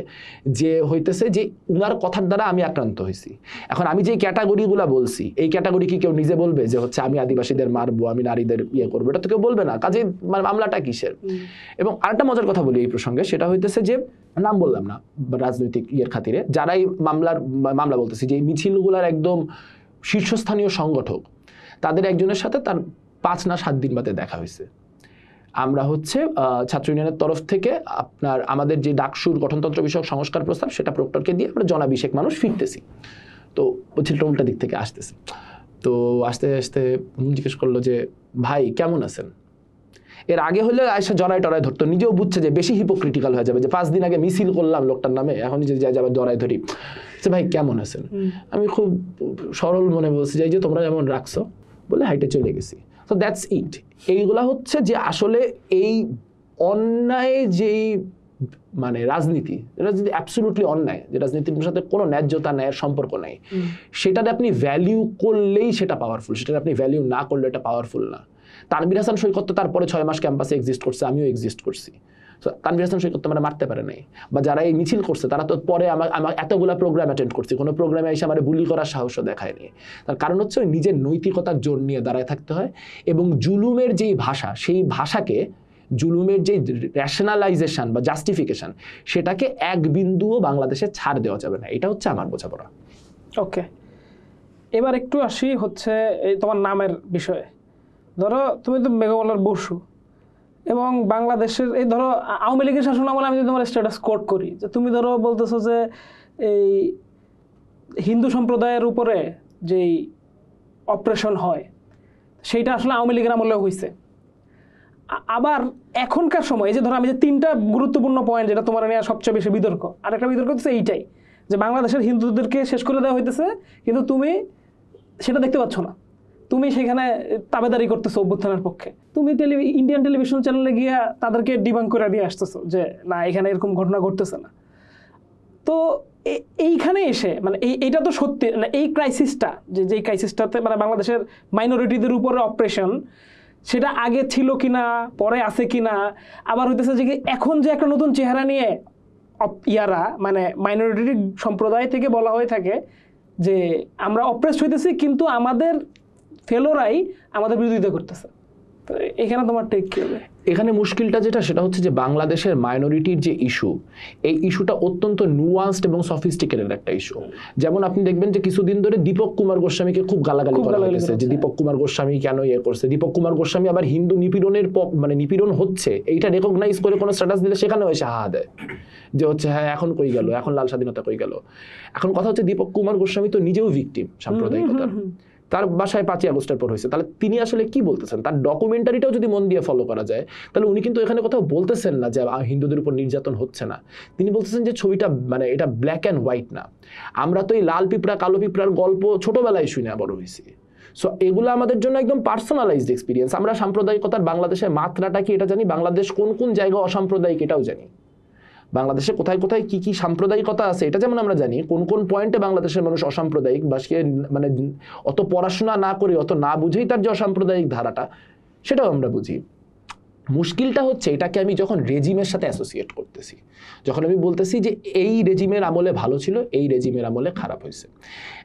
যে হইতেছে যে উনার কথার দ্বারা আমি আক্রান্ত হয়েছি। এখন আমি যে ক্যাটাগরিগুলো বলছি, এই ক্যাটাগরি কি কেউ নিজে বলবে যে হচ্ছে আমি আদিবাসীদের মারবো, আমি নারীদের ইয়ে করবো? এটা তো কেউ বলবে না। কাজে মানে মামলাটা কিসের? এবং আরেকটা মজার কথা বলি এই প্রসঙ্গে, সেটা হইতেছে যে নাম বললাম না রাজনৈতিক ইয়ের খাতিরে, যারাই মামলা বলতেছি, যে মিছিলগুলার একদম শীর্ষস্থানীয় সংগঠক, তাদের একজনের সাথে তার 5 না 7 দিন বাদে দেখা হয়েছে। আমরা হচ্ছে ছাত্র ইউনিয়নের তরফ থেকে আপনার আমাদের যে ডাকসুর গঠনতন্ত্র বিষয়ক সংস্কার প্রস্তাব সেটা প্রক্টরকে দিয়ে আমরা জনাভিষেক মানুষ ফিরতেছি। তো ও ছেলেটা উল্টা দিক থেকে আসতেছে। তো আস্তে আস্তে জিজ্ঞেস করলো যে ভাই কেমন আছেন। এর আগে হলে আয়সা জড়াই টড়াই ধরতো, নিজেও বুঝছে যে বেশি হিপোক্রিটিক্যাল হয়ে যাবে, যে 5 দিন আগে মিছিল করলাম লোকটার নামে, এখন যদি যাই যাবার জড়াই ধরি যে ভাই কেমন আছেন। আমি খুব সরল মনে বলছি যে এই যে তোমরা যেমন রাখছো বলে হাইটে চলে গেছি। তো দ্যাটস ইট। এইগুলা হচ্ছে যে আসলে এই অন্যায় যেই মানে রাজনীতি, রাজনীতি অ্যাবসলিউটলি অন্যায়, যে রাজনীতির সাথে কোনো ন্যায্যতা ন্যায়ের সম্পর্ক নাই, সেটাতে আপনি ভ্যালিউ করলেই সেটা পাওয়ারফুল, সেটা আপনি ভ্যালিউ না করলে এটা পাওয়ারফুল না। তানভীর হাসান সৈকত তারপরে 6 মাস ক্যাম্পাসে এক্সিস্ট করছে, আমিও এক্সিস্ট করছি। তানভীর হাসান সৈকত তো মারতে পারে নাই, বা যারা এই মিছিল করছে তারা তো পরে আমার এতগুলা প্রোগ্রাম অ্যাটেন্ড করছি, কোনো প্রোগ্রামে এসে আমার বুলি করার সাহসও দেখায়নি। তার কারণ হচ্ছে ওই নিজের নৈতিকতার জোর নিয়ে দাঁড়ায় থাকতে হয়, এবং জুলুমের যেই ভাষা, সেই ভাষাকে, জুলুমের যে র্যাশনালাইজেশন বা জাস্টিফিকেশন, সেটাকে এক বিন্দুও বাংলাদেশে ছাড় দেওয়া যাবে না। এটা হচ্ছে আমার বোঝাপড়া। ওকে, এবার একটু আসি হচ্ছে এই তোমার নামের বিষয়ে। ধরো তুমি তো মেঘমালার বসু, এবং বাংলাদেশের এই ধরো আওয়ামী লীগের শাসন আমলে আমি যদি তোমার স্ট্যাটাস কোট করি, যে তুমি ধরো বলতেছো যে এই হিন্দু সম্প্রদায়ের উপরে যেই অপারেশন হয় সেইটা আসলে আওয়ামী লীগের আমলেও হয়েছে। আবার এখনকার সময় এই যে ধরো আমি যে 3টা গুরুত্বপূর্ণ পয়েন্ট যেটা তোমার নিয়ে সবচেয়ে বেশি বিতর্ক, আর একটা বিতর্ক হচ্ছে এইটাই যে বাংলাদেশের হিন্দুদেরকে শেষ করে দেওয়া হইতেছে, কিন্তু তুমি সেটা দেখতে পাচ্ছ না, তুমি সেখানে তাবেদারি করতেছো অভ্যুত্থানের পক্ষে। তুমি ইন্ডিয়ান টেলিভিশন চ্যানেলে গিয়া তাদেরকে ডিবাঙ্ক করে দিয়ে আসতেছো যে না এখানে এরকম ঘটনা ঘটতেছে না। তো এইখানে এসে মানে এইটা তো সত্যি না, এই ক্রাইসিসটা যেই ক্রাইসিসটাতে মানে বাংলাদেশের মাইনরিটিদের উপরে অপারেশন, সেটা আগে ছিল কিনা, পরে আছে কিনা, আবার হইতেছে যে এখন যে একটা নতুন চেহারা নিয়ে ইয়ারা মানে মাইনরিটি সম্প্রদায় থেকে বলা হয়ে থাকে যে আমরা অপ্রেসড হইতেছি, কিন্তু আমাদের ফেলোরাই আমাদের বিরোধিতা করতেছে। তো এখানে তোমার টেক কি হবে? এখানে মুশকিলটা যেটা, সেটা হচ্ছে যে বাংলাদেশের মাইনরিটির যে ইস্যু, এই ইস্যুটা অত্যন্ত নুয়ান্সড এবং সফিস্টিকেটেড একটা ইস্যু। যেমন আপনি দেখবেন যে কিছুদিন ধরে দীপক কুমার গোস্বামীকে খুব গালাগালি করা হয়েছে, যে দীপক কুমার গোস্বামী কেন ইয়ে করছে। দীপক কুমার গোস্বামী আবার হিন্দু নিপীড়নের মানে নিপীড়ন হচ্ছে এইটা রেকগনাইজ করে কোনো স্ট্যাটাস দিলে সেখানেও এসে হা দেয় যে হচ্ছে হ্যাঁ এখন কই গেল, এখন লাল স্বাধীনতা কই গেল। এখন কথা হচ্ছে দীপক কুমার গোস্বামী তো নিজেও ভিকটিম সাম্প্রদায়িকতার, তার বাসায় 5ই আগস্টের পর হয়েছে। তাহলে তিনি আসলে কি বলতেছেন, তার ডকুমেন্টারিটাও যদি মন দিয়ে ফলো করা যায়, তাহলে উনি কিন্তু এখানে কোথাও বলতেছেন না যে হিন্দুদের উপর নির্যাতন হচ্ছে না। তিনি বলতেছেন যে ছবিটা মানে এটা ব্ল্যাক অ্যান্ড হোয়াইট না। আমরা তো এই লাল পিঁপড়া কালো পিঁপড়ার গল্প ছোটবেলায় শুনে বড় হয়েছি। সো এগুলো আমাদের জন্য একদম পার্সোনালাইজড এক্সপিরিয়েন্স। আমরা সাম্প্রদায়িকতার বাংলাদেশের মাত্রাটা কি এটা জানি, বাংলাদেশ কোন কোন জায়গায় অসাম্প্রদায়িক এটাও জানি, বাংলাদেশে কোথায় কোথায় কি কি সাম্প্রদায়িকতা আছে এটা যেমন আমরা জানি, কোন কোন পয়েন্টে বাংলাদেশের মানুষ অসাম্প্রদায়িক, বা সে মানে অত পড়াশোনা না করে অত না বুঝেই তার যে অসাম্প্রদায়িক ধারাটা সেটাও আমরা বুঝি। মুশকিলটা হচ্ছে এটাকে আমি যখন রেজিমের সাথে অ্যাসোসিয়েট করতেছি, যখন আমি বলতেছি যে এই রেজিমের আমলে ভালো ছিল, এই রেজিমের আমলে খারাপ হয়েছে।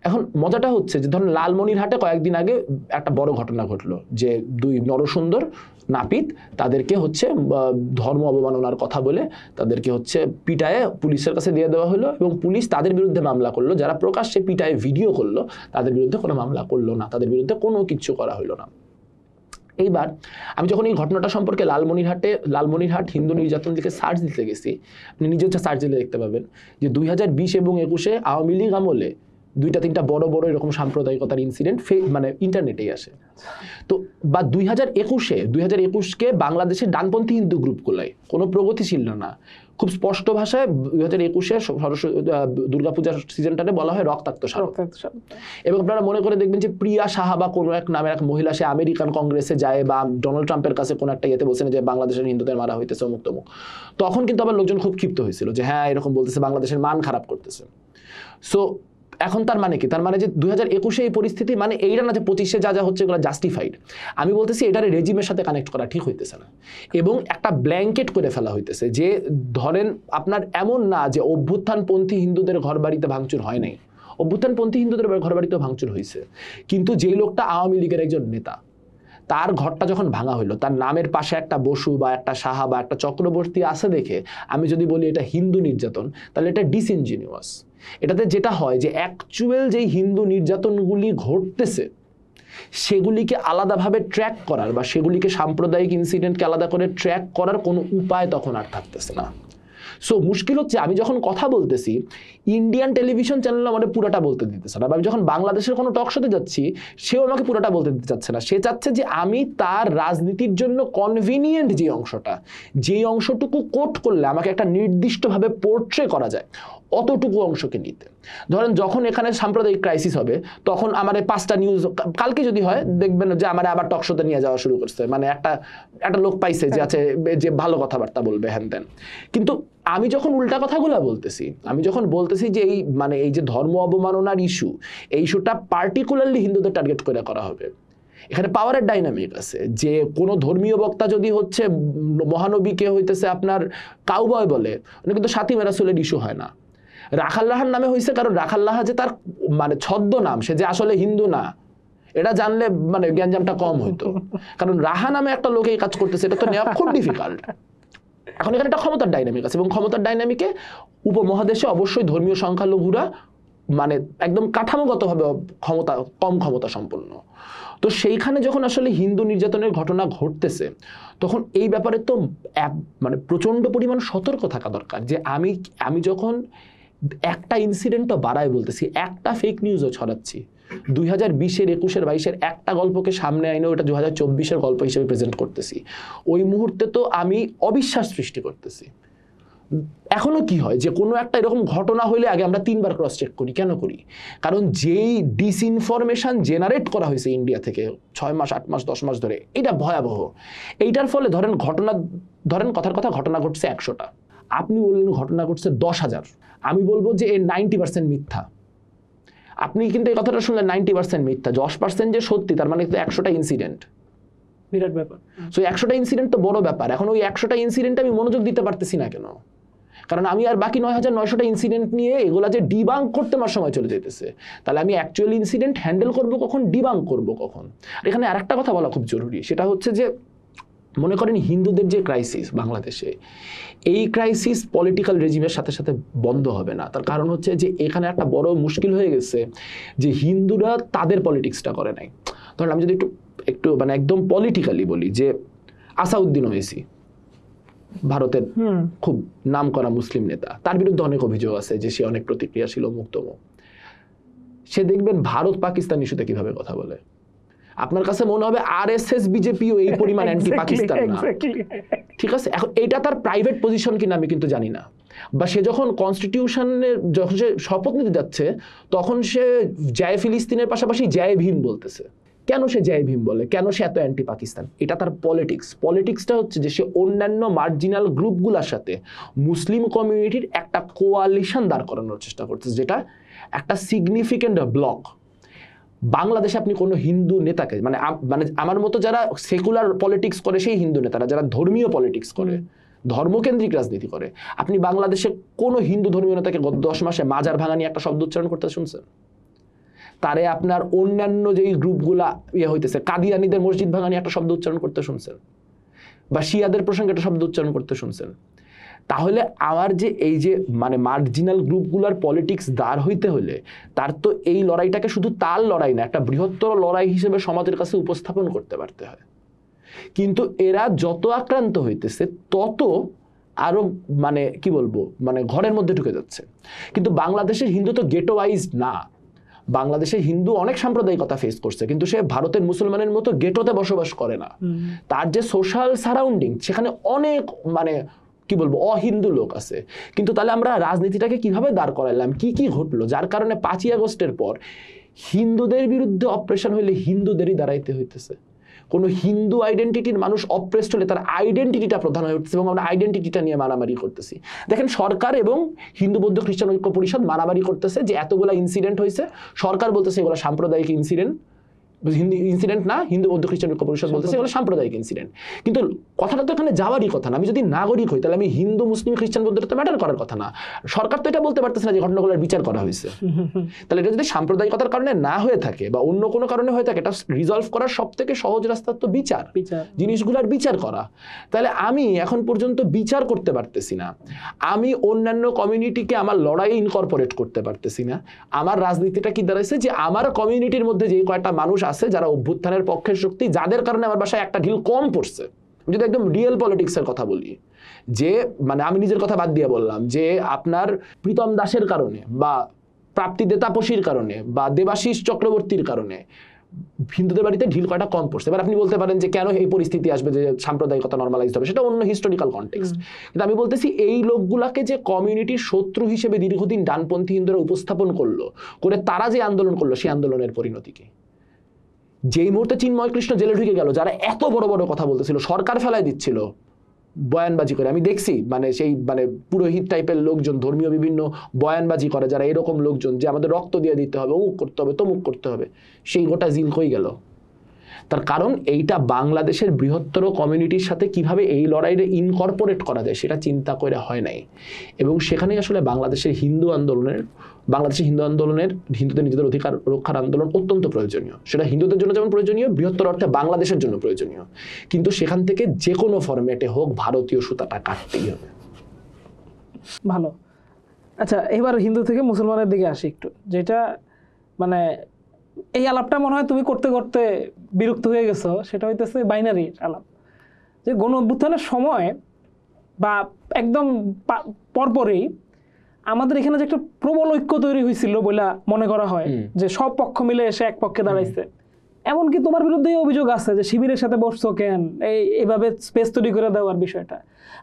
এখন মজাটা হচ্ছে যে ধরুন লালমনিরহাটে কয়েকদিন আগে একটা বড় ঘটনা ঘটলো, যে 2 নরসুন্দর নাপিত তাদেরকে হচ্ছে ধর্ম অবমাননার কথা বলে তাদেরকে হচ্ছে পিটায়ে পুলিশের কাছে দিয়ে দেওয়া হলো, এবং পুলিশ তাদের বিরুদ্ধে মামলা করলো। যারা প্রকাশ্যে পিটায়ে ভিডিও করলো তাদের বিরুদ্ধে কোনো মামলা করলো না, তাদের বিরুদ্ধে কোনো কিছু করা হলো না। এইবার আমি যখন এই ঘটনাটা সম্পর্কে লালমনিরহাট হিন্দু নির্যাতন দিকে সার্চ দিতে গেছি, আপনি নিজে হচ্ছে সার্চ দিলে দেখতে পাবেন যে 2020 এবং 21 আওয়ামী লীগ আমলে 2-3টা বড় বড় এরকম সাম্প্রদায়িকতার ইনসিডেন্ট মানে ইন্টারনেটেই আসে। তো বা 2021কে বাংলাদেশের ডানপন্থী হিন্দু গ্রুপগুলোয় কোনো প্রগতিশীল না, খুব স্পষ্ট ভাষায় 2021 দুর্গাপূজার সিজনটাতে বলা হয় রক্তাক্ত স্মারক। এবং আপনারা মনে করে দেখবেন যে প্রিয়া সাহা বা কোনো এক নামের এক মহিলা সে আমেরিকান কংগ্রেসে যায়, বা ডোনাল্ড ট্রাম্পের কাছে কোনো একটা ইয়েতে বলছেন যে বাংলাদেশের হিন্দুদের মারা হইতেছে অমুক তমুক, তখন কিন্তু আবার লোকজন খুব ক্ষিপ্ত হয়েছিল যে হ্যাঁ এরকম বলতেছে, বাংলাদেশের মান খারাপ করতেছে। সো এখন তার মানে কি, তার মানে যে 2021 এই পরিস্থিতি মানে এইটা না যে 25-এ যা যা হচ্ছে এগুলো জাস্টিফাইড। আমি বলতেছি এটারে রেজিমের সাথে কানেক্ট করা ঠিক হইতেছে না, এবং একটা ব্ল্যাঙ্কেট করে ফেলা হইতেছে যে ধরেন আপনার এমন না যে অভ্যুত্থানপন্থী হিন্দুদের ঘরবাড়িতে ভাঙচুর হয় নাই, অভ্যুত্থানপন্থী হিন্দুদের ঘরবাড়িতেও ভাঙচুর হয়েছে, কিন্তু যেই লোকটা আওয়ামী লীগের একজন নেতা, তার ঘরটা যখন ভাঙা হইলো, তার নামের পাশে একটা বসু বা একটা সাহা বা একটা চক্রবর্তী আছে দেখে আমি যদি বলি এটা হিন্দু নির্যাতন, তাহলে এটা ডিসইনজিনিয়াস। এটাতে যেটা হয় যে অ্যাকচুয়াল যেই হিন্দু নির্যাতনগুলি ঘটতেছে সেগুলিকে আলাদাভাবে ট্র্যাক করার বা সেগুলিকে সাম্প্রদায়িক ইনসিডেন্টকে আলাদা করে ট্র্যাক করার কোনো উপায় তখন আর থাকতেছে না। সো মুশকিল হচ্ছে আমি যখন কথা বলতেছি ইন্ডিয়ান টেলিভিশন চ্যানেল আমাদের পুরোটা বলতে দিতেছে না, বা আমি যখন বাংলাদেশের কোনো টক শোতে যাচ্ছি সেও আমাকে পুরোটা বলতে দিতে চাচ্ছে না। সে চাচ্ছে যে আমি তার রাজনীতির জন্য কনভিনিয়েন্ট যে অংশটা, যেই অংশটুকু কোট করলে আমাকে একটা নির্দিষ্টভাবে পোর্ট্রে করা যায় অতটুকু অংশকে নিতে। ধরেন যখন এখানে সাম্প্রদায়িক ক্রাইসিস হবে তখন আমার 5টা নিউজ কালকে যদি হয় দেখবেন যে আমার আবার টক শোতে নিয়ে যাওয়া শুরু করছে, মানে একটা লোক পাইছে যে আছে যে ভালো কথাবার্তা বলবে হ্যান ত্যান। কিন্তু আমি যখন উল্টা কথাগুলো বলতেছি, আমি যখন বলতেছি যে এই যে ধর্ম অবমাননার এই ইস্যুটা পার্টিকুলারলি হিন্দুদের টার্গেট করে করা হবে, এখানে পাওয়ারের ডাইনামিক আছে। যে কোনো ধর্মীয় বক্তা যদি হচ্ছে মহানবীকে হইতেছে আপনার কাউবয় বলে, উনি কিন্তু সাতিমে রাসূলের ইস্যু হয় না। রাখাল্লাহার নামে হয়েছে কারণ রাখাল্লাহা যে তার মানে ছদ্ম নাম, সে যে আসলে হিন্দু না, এটা জানলে মানে গ্যাঞ্জামটা কম হইতো। কারণ রাহা নামে একটা লোক এই কাজ করতেছে, এটা তো নেওয়া খুব ডিফিকাল্ট। এখন এখানে একটা ক্ষমতার ডাইনামিক আছে এবং ক্ষমতার ডাইনামিকে উপমহাদেশে অবশ্যই ধর্মীয় সংখ্যালঘুরা মানে একদম কাঠামোগতভাবে কম ক্ষমতা সম্পন্ন। তো সেইখানে যখন আসলে হিন্দু নির্যাতনের ঘটনা ঘটতেছে তখন এই ব্যাপারে তো মানে প্রচণ্ড পরিমাণ সতর্ক থাকা দরকার। যে আমি যখন একটা ইনসিডেন্টও বাড়ায় বলতেছি, একটা ফেক নিউজও ছড়াচ্ছি, 2020-এর 21-এর 22-এর একটা গল্পকে সামনে আইনে ওটা 2024-এর গল্প হিসেবে প্রেজেন্ট করতেছি, ওই মুহূর্তে তো আমি অবিশ্বাস সৃষ্টি করতেছি। এখনো কি হয় যে কোনো একটা এরকম ঘটনা হইলে আগে আমরা 3বার ক্রস চেক করি। কেন করি? কারণ যেই ডিসইনফরমেশন জেনারেট করা হয়েছে ইন্ডিয়া থেকে 6 মাস 8 মাস 10 মাস ধরে, এটা ভয়াবহ। এইটার ফলে ধরেন কথার কথা ঘটনা ঘটছে 100টা, আপনি বললেন ঘটনা ঘটছে 10,000, আমি বলবো যে এর 90% মিথ্যা। আপনি কিন্তু এই কথাটা শুনলেন 90% মিথ্যা, 10% যে সত্যি, তার মানে 100টা ইনসিডেন্ট, বিরাট ব্যাপার। সো 100টা ইনসিডেন্ট তো বড় ব্যাপার। এখন ওই 100টা ইনসিডেন্ট আমি মনোযোগ দিতে পারতেছি না কেন? কারণ আমি আর বাকি 9,900টা ইনসিডেন্ট নিয়ে এগুলা যে ডিবাঙ্ক করতে আমার সময় চলে যেতেছে। তাহলে আমি অ্যাকচুয়াল ইনসিডেন্ট হ্যান্ডেল করব কখন, ডিবাঙ্ক করব কখন? আর এখানে আরেকটা কথা বলা খুব জরুরি, সেটা হচ্ছে যে মনে করেন হিন্দুদের যে ক্রাইসিস বাংলাদেশে, এই ক্রাইসিস পলিটিক্যাল রেজিমের সাথে সাথে বন্ধ হবে না। তার কারণ হচ্ছে যে এখানে একটা বড় মুশকিল হয়ে গেছে যে হিন্দুরা তাদের পলিটিক্সটা করে নাই। ধরেন আমি যদি একটু মানে একদম পলিটিক্যালি বলি, যে আসাউদ্দিন ওয়েসি ভারতের খুব নামকরা মুসলিম নেতা, তার বিরুদ্ধে অনেক অভিযোগ আছে যে সে অনেক প্রতিক্রিয়াশীল মুক্তম। সে দেখবেন ভারত পাকিস্তান ইস্যুতে কিভাবে কথা বলে, আপনার কাছে মনে হবে আরএসএস বিজেপিও এই পরিমাণ অ্যান্টি পাকিস্তান না। ঠিক আছে, এখন এটা তার প্রাইভেট পজিশন কিনা আমি কিন্তু জানি না। বা সে যখন কনস্টিটিউশনের যখন সে শপথ নিতে যাচ্ছে তখন সে জয় ফিলিস্তিনের পাশাপাশি জয় ভীম বলতেছে। কেন সে জয় ভীম বলে, কেন সে এত অ্যান্টি পাকিস্তান? এটা তার পলিটিক্সটা হচ্ছে যে সে অন্যান্য মার্জিনাল গ্রুপগুলোর সাথে মুসলিম কমিউনিটির একটা কোয়ালিশন দাঁড় করানোর চেষ্টা করতেছে, যেটা একটা সিগনিফিকেন্ট ব্লক। বাংলাদেশে আপনি কোনো হিন্দু নেতাকে মানে আমার মতো যারা সেকুলার পলিটিক্স করে সেই হিন্দু নেতারা যারা ধর্মীয় পলিটিক্স করে, ধর্মকেন্দ্রিক রাজনীতি করে, আপনি বাংলাদেশে কোনো হিন্দু ধর্মীয় নেতাকে গত 10 মাসে মাজার ভাঙা নিয়ে একটা শব্দ উচ্চারণ করতে শুনছেন? তারে আপনার অন্যান্য যেই গ্রুপগুলা হইতেছে কাদিয়ানীদের মসজিদ ভাঙা নিয়ে একটা শব্দ উচ্চারণ করতে শুনছেন? বা শিয়াদের প্রসঙ্গে একটা শব্দ উচ্চারণ করতে শুনছেন? তাহলে আমার যে এই যে মানে মার্জিনাল গ্রুপগুলোর পলিটিক্স দাঁড় হইতে হলে তার তো এই লড়াইটাকে শুধু তার লড়াই না, একটা বৃহত্তর লড়াই হিসেবে সমাজের কাছে উপস্থাপন করতে পারতে হয়। কিন্তু এরা যত আক্রান্ত হইতেছে তত আরো মানে কি বলবো মানে ঘরের মধ্যে ঢুকে যাচ্ছে। কিন্তু বাংলাদেশের হিন্দু তো গেটোয়াইজড না। বাংলাদেশের হিন্দু অনেক সাম্প্রদায়িকতা ফেস করছে, কিন্তু সে ভারতের মুসলমানের মতো গেটোতে বসবাস করে না। তার যে সোশ্যাল সারাউন্ডিং সেখানে অনেক মানে কি বলবো অহিন্দু লোক আছে। কিন্তু তাহলে আমরা রাজনীতিটাকে কিভাবে দাঁড় করাইলাম, কি কি ঘটলো যার কারণে 5ই আগস্টের পর হিন্দুদের বিরুদ্ধে অপারেশন হইলে হিন্দুদেরই দাঁড়াইতে হইতেছে। কোনো হিন্দু আইডেন্টিটির মানুষ অপ্রেসড হলে তার আইডেন্টিটিটা প্রধান হয়ে উঠছে এবং আমরা আইডেন্টিটিটা নিয়ে মারামারি করতেছি। দেখেন সরকার এবং হিন্দু বৌদ্ধ খ্রিস্টান ঐক্য পরিষদ মারামারি করতেছে যে এতগুলা ইনসিডেন্ট হয়েছে, সরকার বলতেছে এগুলো সাম্প্রদায়িক ইনসিডেন্ট, ইনসিডেন্ট না, হিন্দু বৌদ্ধ খ্রিস্টান ঐক্য পরিষদ বলতেছে এগুলো সাম্প্রদায়িক ইনসিডেন্ট। কিন্তু কথাটা তো এখানে যাওয়ারই কথা না। আমি যদি নাগরিক হই তাহলে আমি হিন্দু মুসলিম খ্রিস্টান বৌদ্ধ তো ম্যাটার করার কথা না। সরকার তো এটা বলতে পারতেছে না যে ঘটনাগুলোর বিচার করা হয়েছে। তাহলে এটা যদি সাম্প্রদায়িকতার কারণে না হয়ে থাকে বা অন্য কোনো কারণে হয়ে থাকে, এটা রিজলভ করার সব থেকে সহজ রাস্তা তো বিচার, জিনিসগুলোর বিচার করা। তাহলে আমি এখন পর্যন্ত বিচার করতে পারতেছি না, আমি অন্যান্য কমিউনিটিকে আমার লড়াই ইনকর্পোরেট করতে পারতেছি না। আমার রাজনীতিটা কি দাঁড়াইছে যে আমার কমিউনিটির মধ্যে যে কয়েকটা মানুষ আছে যারা অভ্যুত্থানের পক্ষের শক্তি, যাদের কারণে আমার বাসায় একটা ঢিল কম পড়ছে। যদি একদম রিয়েল পলিটিক্সের কথা বলি, যে মানে আমি নিজের কথা বাদ দিয়ে বললাম যে আপনার প্রীতম দাসের কারণে বা প্রাপ্তিদে তাপসীর কারণে বা দেবাশিস চক্রবর্তীর কারণে হিন্দুদের বাড়িতে ঢিল কয়টা কম পড়ছে। এবার আপনি বলতে পারেন যে কেন এই পরিস্থিতি আসবে যে সাম্প্রদায়িকতা নর্মালাইজ হবে, সেটা অন্য হিস্টোরিক্যাল কনটেক্সট। কিন্তু আমি বলতেছি এই লোকগুলাকে যে কমিউনিটির শত্রু হিসেবে দীর্ঘদিন ডানপন্থী হিন্দুরা উপস্থাপন করলো, করে তারা যে আন্দোলন করলো, সেই আন্দোলনের পরিণতি কি? যেই মুহূর্তে চিন্ময় কৃষ্ণ জেলে ঢুকে গেল, যারা এত বড় বড় কথা বলতেছিল, সরকার ফেলায় দিচ্ছিল বয়ানবাজি করে, আমি দেখছি মানে সেই মানে পুরোহিত টাইপের লোকজন, ধর্মীয় বিভিন্ন বয়ানবাজি করে যারা এরকম লোকজন, যে আমাদের রক্ত দিয়ে দিতে হবে, অমুক করতে হবে, তমুক করতে হবে, সেই গোটা জিল কই গেল? তার কারণ এইটা বাংলাদেশের বৃহত্তর কমিউনিটির সাথে কিভাবে এই লড়াইয়ে ইনকর্পোরেট করা যায় সেটা চিন্তা করে হয় নাই। এবং সেখানেই আসলে বাংলাদেশের হিন্দু আন্দোলনের হিন্দুদের নিজেদের অধিকার রক্ষার আন্দোলন অত্যন্ত প্রয়োজনীয়। সেটা হিন্দুদের জন্য যেমন প্রয়োজনীয়, বৃহত্তর অর্থে বাংলাদেশের জন্য প্রয়োজনীয়। কিন্তু সেখান থেকে যে কোনো ফরম্যাটে হোক ভারতীয় সুতাটা কাটতেই হবে। ভালো। আচ্ছা, এবার হিন্দু থেকে মুসলমানের দিকে আসি একটু, যেটা মানে এই আলাপটা মনে হয় তুমি করতে করতে বিরক্ত হয়ে গেছো। সেটা হইতেছে বাইনারির আলাপ, যে গণ অভ্যুত্থানের সময় বা একদম পরপরই আমাদের এখানে যে একটা প্রবল ঐক্য তৈরি হয়েছিল বলে মনে করা হয়, যে সব পক্ষ মিলে এসে এক পক্ষে দাঁড়াইছে। এমনকি তোমার বিরুদ্ধে অভিযোগ আছে যে শিবিরের সাথে বসছো কেন, এইভাবে স্পেস তৈরি করে দেওয়ার বিষয়টা।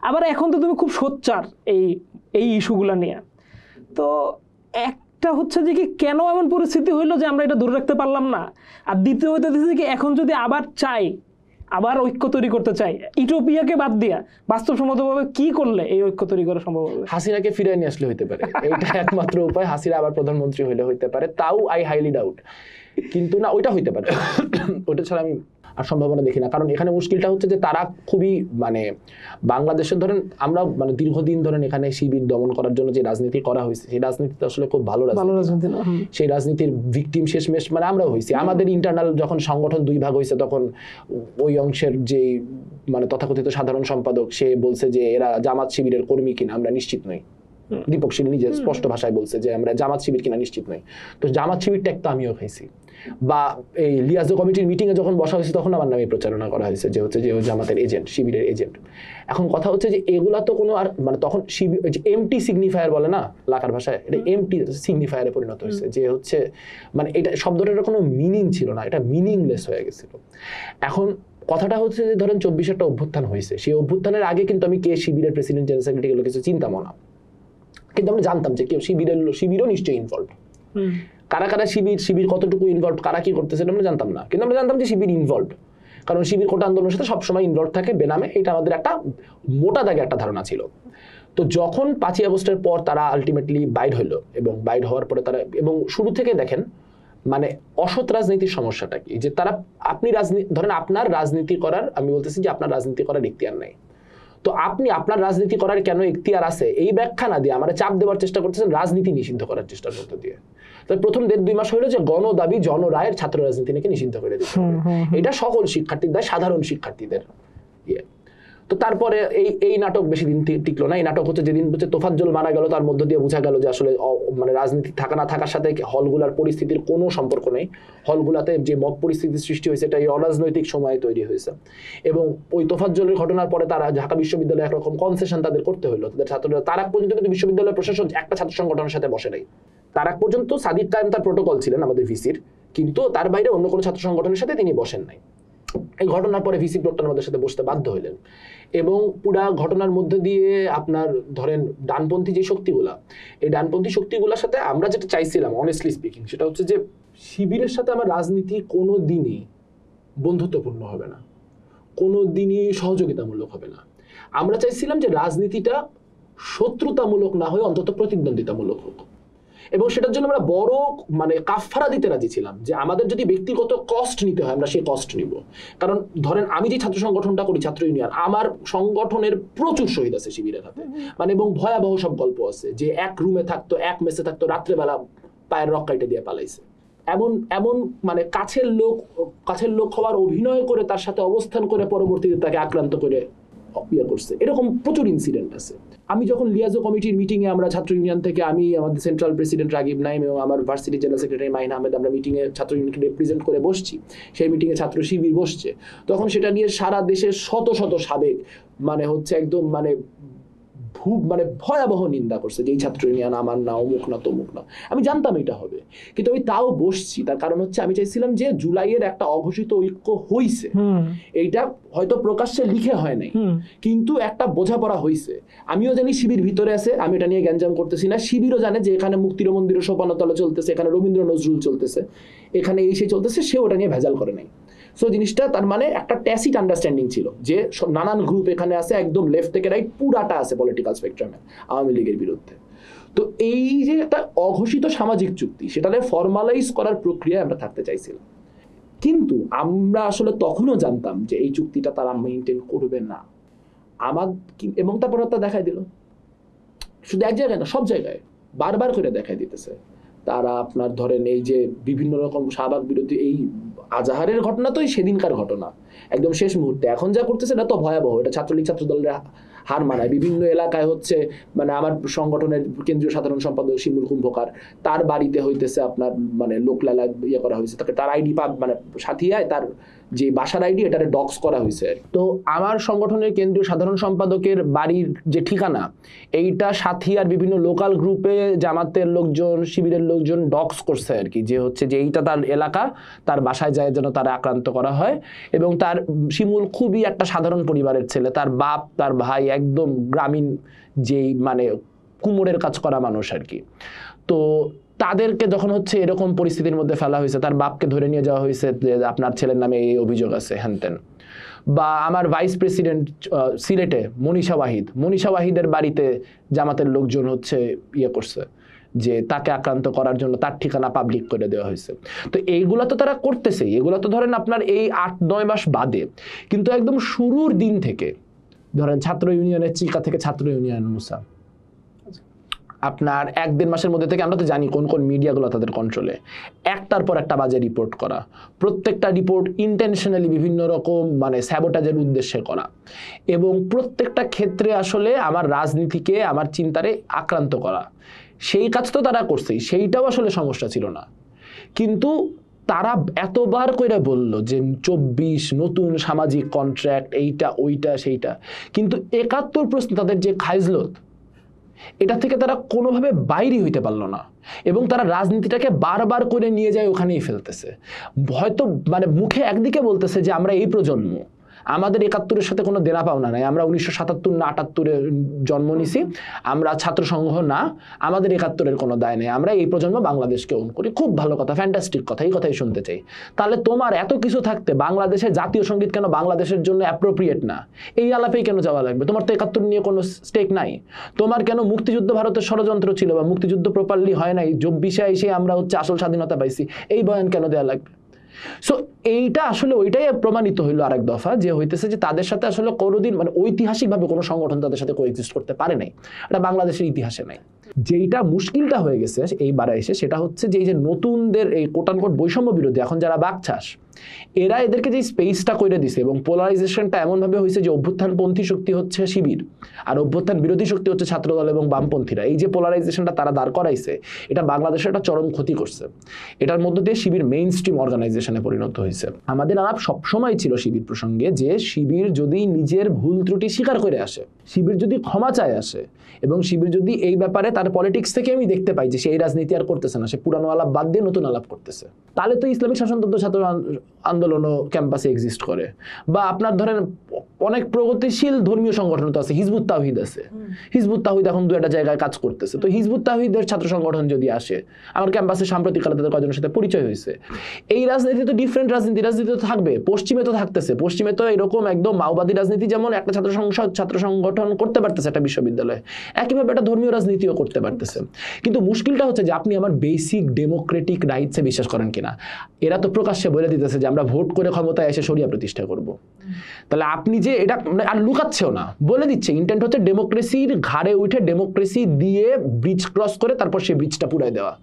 আবার এখন তো তুমি খুব সোচ্চার এই ইস্যুগুলো নিয়ে। তো একটা হচ্ছে যে কি কেন এমন পরিস্থিতি হইলো যে আমরা এটা ধরে রাখতে পারলাম না, আর দ্বিতীয় হইতেছে কি এখন যদি আবার ঐক্য তৈরি করতে চাই, ইউটোপিয়াকে বাদ দিয়া বাস্তবসম্মতভাবে কি করলে এই ঐক্য তৈরি করা সম্ভব হবে? হাসিনাকে ফিরিয়ে নিয়ে আসলে হইতে পারে, এইটা একমাত্র উপায়। হাসিনা আবার প্রধানমন্ত্রী হইতে পারে, তাও আই হাইলি ডাউট। কিন্তু না, ওইটা হইতে পারে, ওইটা ছাড়া আমি আর সম্ভাবনা দেখি না। কারণ এখানে মুশকিলটা হচ্ছে যে তারা খুবই মানে বাংলাদেশের ধরেন আমরা মানে দীর্ঘদিন ধরেন এখানে শিবির দমন করার জন্য যে রাজনীতি করা হয়েছে, সেই রাজনীতিতে আসলে খুব ভালো রাজনীতি না। সেই রাজনীতির ভিকটিম শেষমেশ মানে আমরাও হয়েছি। আমাদের ইন্টারনাল যখন সংগঠন দুই ভাগ হয়েছে, তখন ওই অংশের যে মানে তথাকথিত সাধারণ সম্পাদক, সে বলছে যে এরা জামাত শিবিরের কর্মী কিনা আমরা নিশ্চিত নই। দীপক শীল নিজে স্পষ্ট ভাষায় বলছে যে আমরা জামাত শিবির কিনা নিশ্চিত নই। তো জামাত শিবির ট্যাগ তো আমিও খাইছি। বা এই লিয়াজো কমিটির মিটিংয়ে যখন বসা হয়েছে, তখন আমার নামে প্রচারণা করা হয়েছে যে হচ্ছে যে জামাতের এজেন্ট, শিবিরের এজেন্ট। এখন কথা হচ্ছে যে এগুলা তো কোনো আর মানে তখন শিবির এমটি সিগনিফায়ার বলে না লাকার ভাষায়, এটা এমটি সিগনিফায়ারে পরিণত হয়েছে, যে হচ্ছে মানে এটা শব্দটার কোনো মিনিং ছিল না, এটা মিনিংলেস হয়ে গেছিল। এখন কথাটা হচ্ছে যে ধরেন 24 একটা অভ্যুত্থান হয়েছে, সেই অভ্যুত্থানের আগে কিন্তু আমি কে শিবিরের প্রেসিডেন্ট, জেনারেল সেক্রেটারি এগুলো কিছু চিন্তাম না। কিন্তু আমরা জানতাম যে কেউ শিবিরও নিশ্চয়ই ইনভলভ। কারা কারা শিবির কতটুকু ইনভলভ, কারা কি করতেছে আমরা জানতাম না, কিন্তু আমরা জানতাম যে শিবির ইনভলভ। কারণ শিবির কোটা আন্দোলনের সাথে সবসময় ইনভলভ থাকে বেনামে, এটা আমাদের একটা মোটা দাগে একটা ধারণা ছিল। তো যখন 5ই আগস্টের পর তারা আলটিমেটলি বাইর হইলো, এবং বাইর হওয়ার পরে তারা, এবং শুরু থেকে দেখেন মানে অসৎ রাজনীতির সমস্যাটা কি, যে তারা আপনি ধরেন আপনার রাজনীতি করার, আমি বলতেছি যে আপনার রাজনীতি করার ইখতিয়ার নাই। তো আপনি আপনার রাজনীতি করার কেন ইখতিয়ার আছে এই ব্যাখ্যা না দিয়ে আমার চাপ দেওয়ার চেষ্টা করতেছেন রাজনীতি নিষিদ্ধ করার চেষ্টা করতে দিয়ে। তো প্রথম 1.5-2 মাস হলো যে গণদাবি জনরায়ের ছাত্র রাজনীতি নাকি নিষিদ্ধ করে দিতে হবে, এটা সকল শিক্ষার্থীদের, সাধারণ শিক্ষার্থীদের ইয়ে। তো তারপরে এই নাটক বেশি দিন টিকলো না। এই নাটক হচ্ছে যেদিন হচ্ছে তোফাজ্জল মারা গেল, তার মধ্য দিয়ে বোঝা গেল যে আসলে মানে রাজনীতি থাকা না থাকার সাথে হলগুলার পরিস্থিতির কোনো সম্পর্ক নেই। হলগুলাতে যে মব পরিস্থিতির সৃষ্টি হয়েছে এটা এই অরাজনৈতিক সময়ে তৈরি হয়েছে। এবং ওই তোফাজ্জলের ঘটনার পরে তারা ঢাকা বিশ্ববিদ্যালয়ে একরকম কনসেশন তাদের করতে হলো তাদের ছাত্ররা। তার আগ পর্যন্ত কিন্তু বিশ্ববিদ্যালয়ের প্রশাসন একটা ছাত্র সংগঠনের সাথে বসে নাই। তার আগ পর্যন্ত সাদিক কায়েম তার প্রোটোকল ছিলেন আমাদের ভিসির, কিন্তু তার বাইরে অন্য কোনো ছাত্র সংগঠনের সাথে তিনি বসেন নাই। এই ঘটনার পরে ভিসি প্রক্টর আমাদের সাথে বসতে বাধ্য হইলেন। এবং পুরা ঘটনার মধ্যে দিয়ে আপনার ধরেন ডানপন্থী যে শক্তিগুলা, এই ডানপন্থী শক্তিগুলোর সাথে আমরা যেটা চাইছিলাম অনেস্টলি স্পিকিং, সেটা হচ্ছে যে শিবিরের সাথে আমার রাজনীতি কোনো দিনই বন্ধুত্বপূর্ণ হবে না, কোনো দিনই সহযোগিতামূলক হবে না। আমরা চাইছিলাম যে রাজনীতিটা শত্রুতামূলক না হয়ে অন্তত প্রতিদ্বন্দ্বিতামূলক হোক। এবং সেটার জন্য আমরা বড় মানে কাফারা দিতে রাজি ছিলাম, যে আমাদের যদি ব্যক্তিগত কষ্ট নিতে হয় আমরা সেই কষ্ট নিব। কারণ ধরেন আমি যে ছাত্র সংগঠনটা করি, ছাত্র ইউনিয়ন, আমার সংগঠনের প্রচুর শহীদ আছে শিবিরের হাতে, মানে এবং ভয়াবহ সব গল্প আছে, যে এক রুমে থাকতো, এক মেসে থাকতো, রাত্রেবেলা পায়ের রক কাইটে দিয়ে পালাইছে। এমন মানে কাছের লোক হওয়ার অভিনয় করে তার সাথে অবস্থান করে পরবর্তীতে তাকে আক্রান্ত করে ইয়ে করছে, এরকম প্রচুর ইনসিডেন্ট আছে। আমি যখন লিয়াজো কমিটির মিটিংয়ে আমরা ছাত্র ইউনিয়ন থেকে আমি আমাদের সেন্ট্রাল প্রেসিডেন্ট রাগিব নাইম এবং আমার varsity general secretary mine Ahmed আমরা মিটিংয়ে ছাত্র ইউনিয়নকে রিপ্রেজেন্ট করে বসছি, সেই মিটিংয়ে ছাত্র শিবির বসছে, তখন সেটা নিয়ে সারা দেশের শত শত সাবেক মানে হচ্ছে একদম মানে ভয়াবহ নিন্দা করছে যে এই ছাত্র ইউনিয়ন আমার না, অমুক না, তমুক না। আমি জানতাম এটা হবে, কিন্তু আমি তাও বসছি। তার কারণ হচ্ছে আমি চাইছিলাম যে জুলাইয়ের একটা অঘোষিত ঐক্য হইছে, এইটা হয়তো প্রকাশ্যে লিখে হয় নাই, কিন্তু একটা বোঝাপড়া হইছে। আমিও জানি শিবির ভিতরে আছে, আমি এটা নিয়ে গ্যাঞ্জাম করতেছি না। শিবিরও জানে যে এখানে মুক্তির মন্দির সোপানতলা চলতেছে, এখানে রবীন্দ্র নজরুল চলতেছে, এখানে এই সেই চলতেছে, সে ওটা নিয়ে ভেজাল করে নাই। সো জিনিসটা তার মানে একটা ট্যাসিট আন্ডারস্ট্যান্ডিং ছিল যে নানান গ্রুপ এখানে আছে, একদম লেফট থেকে রাইট পুরাটা আছে পলিটিক্যাল স্পেকট্রামে আওয়ামী লীগের বিরুদ্ধে। তো এই যে একটা অঘোষিত সামাজিক চুক্তি, সেটাকে ফর্মালাইজ করার প্রক্রিয়ায় আমরা থাকতে চাইছিলাম, কিন্তু আমরা আসলে তখনও জানতাম যে এই চুক্তিটা তারা মেইনটেইন করবে না। এবং তারপর তা দেখাই দিল, শুধু এক জায়গায় না, সব জায়গায় বারবার করে দেখাই দিতেছে। তারা আপনার ধরেন এই যে বিভিন্ন রকম শাহবাগ বিরোধী এই আজাহারের ঘটনা তো সেদিনকার ঘটনা, একদম শেষ মুহূর্তে এখন যা করতেছে এটা তো ভয়াবহ। এটা ছাত্রলীগ ছাত্র দলের হার মানায়। বিভিন্ন এলাকায় হচ্ছে মানে আমার সংগঠনের কেন্দ্রীয় সাধারণ সম্পাদক শিমুল কুম্ভকার, তার বাড়িতে হইতেছে আপনার মানে লোকলালা ইয়ে করা হয়েছে, তাকে তার আইডি মানে সাথিয়ায় তার যে বাসার আইডি এটারে ডক্স করা হয়েছে। তো আমার সংগঠনের কেন্দ্রীয় সাধারণ সম্পাদকের বাড়ির যে ঠিকানা, এইটা সাথিয়ার বিভিন্ন লোকাল গ্রুপে জামাতের লোকজন, শিবিরের লোকজন ডক্স করছে আর কি, যে হচ্ছে যে এইটা তার এলাকা, তার বাসায় যায় যেন তারা আক্রান্ত করা হয়। এবং তার শিমুল খুবই একটা সাধারণ পরিবারের ছেলে, তার বাপ তার ভাই একদম গ্রামীণ যেই মানে কুমোরের কাজ করা মানুষ আর কি। তো তাদেরকে যখন হচ্ছে এরকম পরিস্থিতির মধ্যে ফেলা হয়েছে, তার বাপকে ধরে নিয়ে যাওয়া হয়েছে যে আপনার ছেলের নামে এই অভিযোগ আছে হ্যানতেন। বা আমার ভাইস প্রেসিডেন্ট সিলেটে মনীষা ওয়াহিদের বাড়িতে জামাতের লোকজন হচ্ছে ইয়ে করছে যে তাকে আক্রান্ত করার জন্য তার ঠিকানা পাবলিক করে দেওয়া হয়েছে। তো এইগুলো তো তারা করতেছেই, এগুলো তো ধরেন আপনার এই 8-9 মাস বাদে, কিন্তু একদম শুরুর দিন থেকে ধরেন ছাত্র ইউনিয়নের চিকা থেকে ছাত্র ইউনিয়ন মুসা, আপনার 1-1.5 মাসের মধ্যে থেকে আমরা তো জানি কোন কোন মিডিয়াগুলো তাদের কন্ট্রোলে, একটার পর একটা বাজে রিপোর্ট করা, প্রত্যেকটা রিপোর্ট ইন্টেনশনালি বিভিন্ন রকম মানে স্যাবোটাজের উদ্দেশ্যে করা, এবং প্রত্যেকটা ক্ষেত্রে আসলে আমার রাজনীতিকে আমার চিন্তারে আক্রান্ত করা। সেই কাজ তো তারা করছেই, সেইটাও আসলে সমস্যা ছিল না। কিন্তু তারা এতবার করে বলল যে 24 নতুন সামাজিক কন্ট্রাক্ট, এইটা ওইটা সেইটা, কিন্তু 71 প্রশ্ন তাদের যে খাইজলত, এটা থেকে তারা কোনোভাবে বাইরে হইতে পারলো না। এবং তারা রাজনীতিটাকে বারবার করে নিয়ে যায় ওখানেই ফেলতেছে। হয়তো মানে মুখে একদিকে বলতেছে যে আমরা এই প্রজন্ম, আমাদের 71-এর সাথে কোনো দেনা পাওনা নাই, আমরা 1977 না 78-এ জন্ম নিছি, আমরা ছাত্র সংঘ না, আমাদের 71-এর কোনো দায় নেই, আমরা এই প্রজন্ম বাংলাদেশকে ওন করি। খুব ভালো কথা, ফ্যান্টাস্টিক কথা, এই কথাই শুনতে চাই। তাহলে তোমার এত কিছু থাকতে বাংলাদেশের জাতীয় সঙ্গীত কেন বাংলাদেশের জন্য অ্যাপ্রোপ্রিয়েট না, এই আলাপেই কেন যাওয়া লাগবে? তোমার তো 71 নিয়ে কোনো স্টেক নাই। তোমার কেন মুক্তিযুদ্ধ ভারতের ষড়যন্ত্র ছিল বা মুক্তিযুদ্ধ প্রপারলি হয় নাই, 24-এ এসে আমরা হচ্ছে আসল স্বাধীনতা পাইছি, এই বয়ান কেন দেওয়া লাগবে? সো এইটা আসলে ওইটাই প্রমাণিত হইলো আরেক দফা, যে হইতেছে যে তাদের সাথে আসলে কোনোদিন মানে ঐতিহাসিকভাবে কোনো সংগঠন তাদের সাথে কোএক্সিস্ট করতে পারে নাই, এটা বাংলাদেশের ইতিহাসে নাই। যেইটা মুশকিলটা হয়ে গেছে এইবারে এসে, সেটা হচ্ছে যে এই যে নতুনদের এই কোটানকোট বৈষম্য বিরোধী এখন যারা বাকচাষ, এরা এদেরকে যে স্পেসটা করে দিছে এবং পোলারাইজেশনটা এমনভাবে হয়েছে যে অভ্যুত্থানপন্থী শক্তি হচ্ছে শিবির আর অভ্যুত্থান বিরোধী শক্তি হচ্ছে ছাত্রদল এবং বামপন্থীরা, এই যে পোলারাইজেশনটা তারা দাঁড় করাইছে, এটা বাংলাদেশের একটা চরম ক্ষতি করছে। এটার মধ্যে দিয়ে শিবির মেইন স্ট্রিম অর্গানাইজেশনে পরিণত হয়েছে। আমাদের আলাপ সবসময় ছিল শিবির প্রসঙ্গে যে শিবির যদি নিজের ভুল ত্রুটি স্বীকার করে আসে, শিবির যদি ক্ষমা চায় আসে, এবং শিবির যদি এই ব্যাপারে তার পলিটিক্স থেকে আমি দেখতে পাই যে সেই রাজনীতি আর করতেছে না, সে পুরানো আলাপ বাদ দিয়ে নতুন আলাপ করতেছে, তাহলে তো ইসলামিক শাসনতন্ত্র ছাত্র আন্দোলনও ক্যাম্পাসে এক্সিস্ট করে। বা আপনার ধরেন অনেক প্রগতিশীল ধর্মীয় সংগঠন তো আছে, হিজবুত তাওহীদ আছে, হিজবুত তাওহীদ এখন 2-একটা জায়গায় কাজ করতেছে। তো হিজবুত তাওহীদের ছাত্র সংগঠন যদি আসে, আমার ক্যাম্পাসে সাম্প্রতিককালে তাদের কয়েকজনের সাথে পরিচয় হয়েছে। এই রাজনীতি তো ডিফারেন্ট রাজনীতি তো থাকবে, পশ্চিমে তো থাকতেছে, পশ্চিমে তো এরকম একদম মাওবাদী রাজনীতি যেমন একটা ছাত্র সংগঠন করতে পারতেছে একটা বিশ্ববিদ্যালয়ে, একইভাবে একটা ধর্মীয় রাজনীতিও করতে পারতেছে। কিন্তু মুশকিলটা হচ্ছে যে আপনি আমার বেসিক ডেমোক্রেটিক রাইটসে বিশ্বাস করেন কিনা। এরা তো প্রকাশ্যে বলে দিতেছে যে আমরা ভোট করে ক্ষমতায় এসে শরিয়া প্রতিষ্ঠা করব। তাহলে আপনি যে এটা আর লুকাচ্ছেও না, বলে দিচ্ছে ইন্টেন্ট হচ্ছে ডেমোক্রেসির ঘাড়ে উঠে ডেমোক্রেসি দিয়ে ব্রিজ ক্রস করে তারপর সেই ব্রিজটা পুরাই দেওয়া।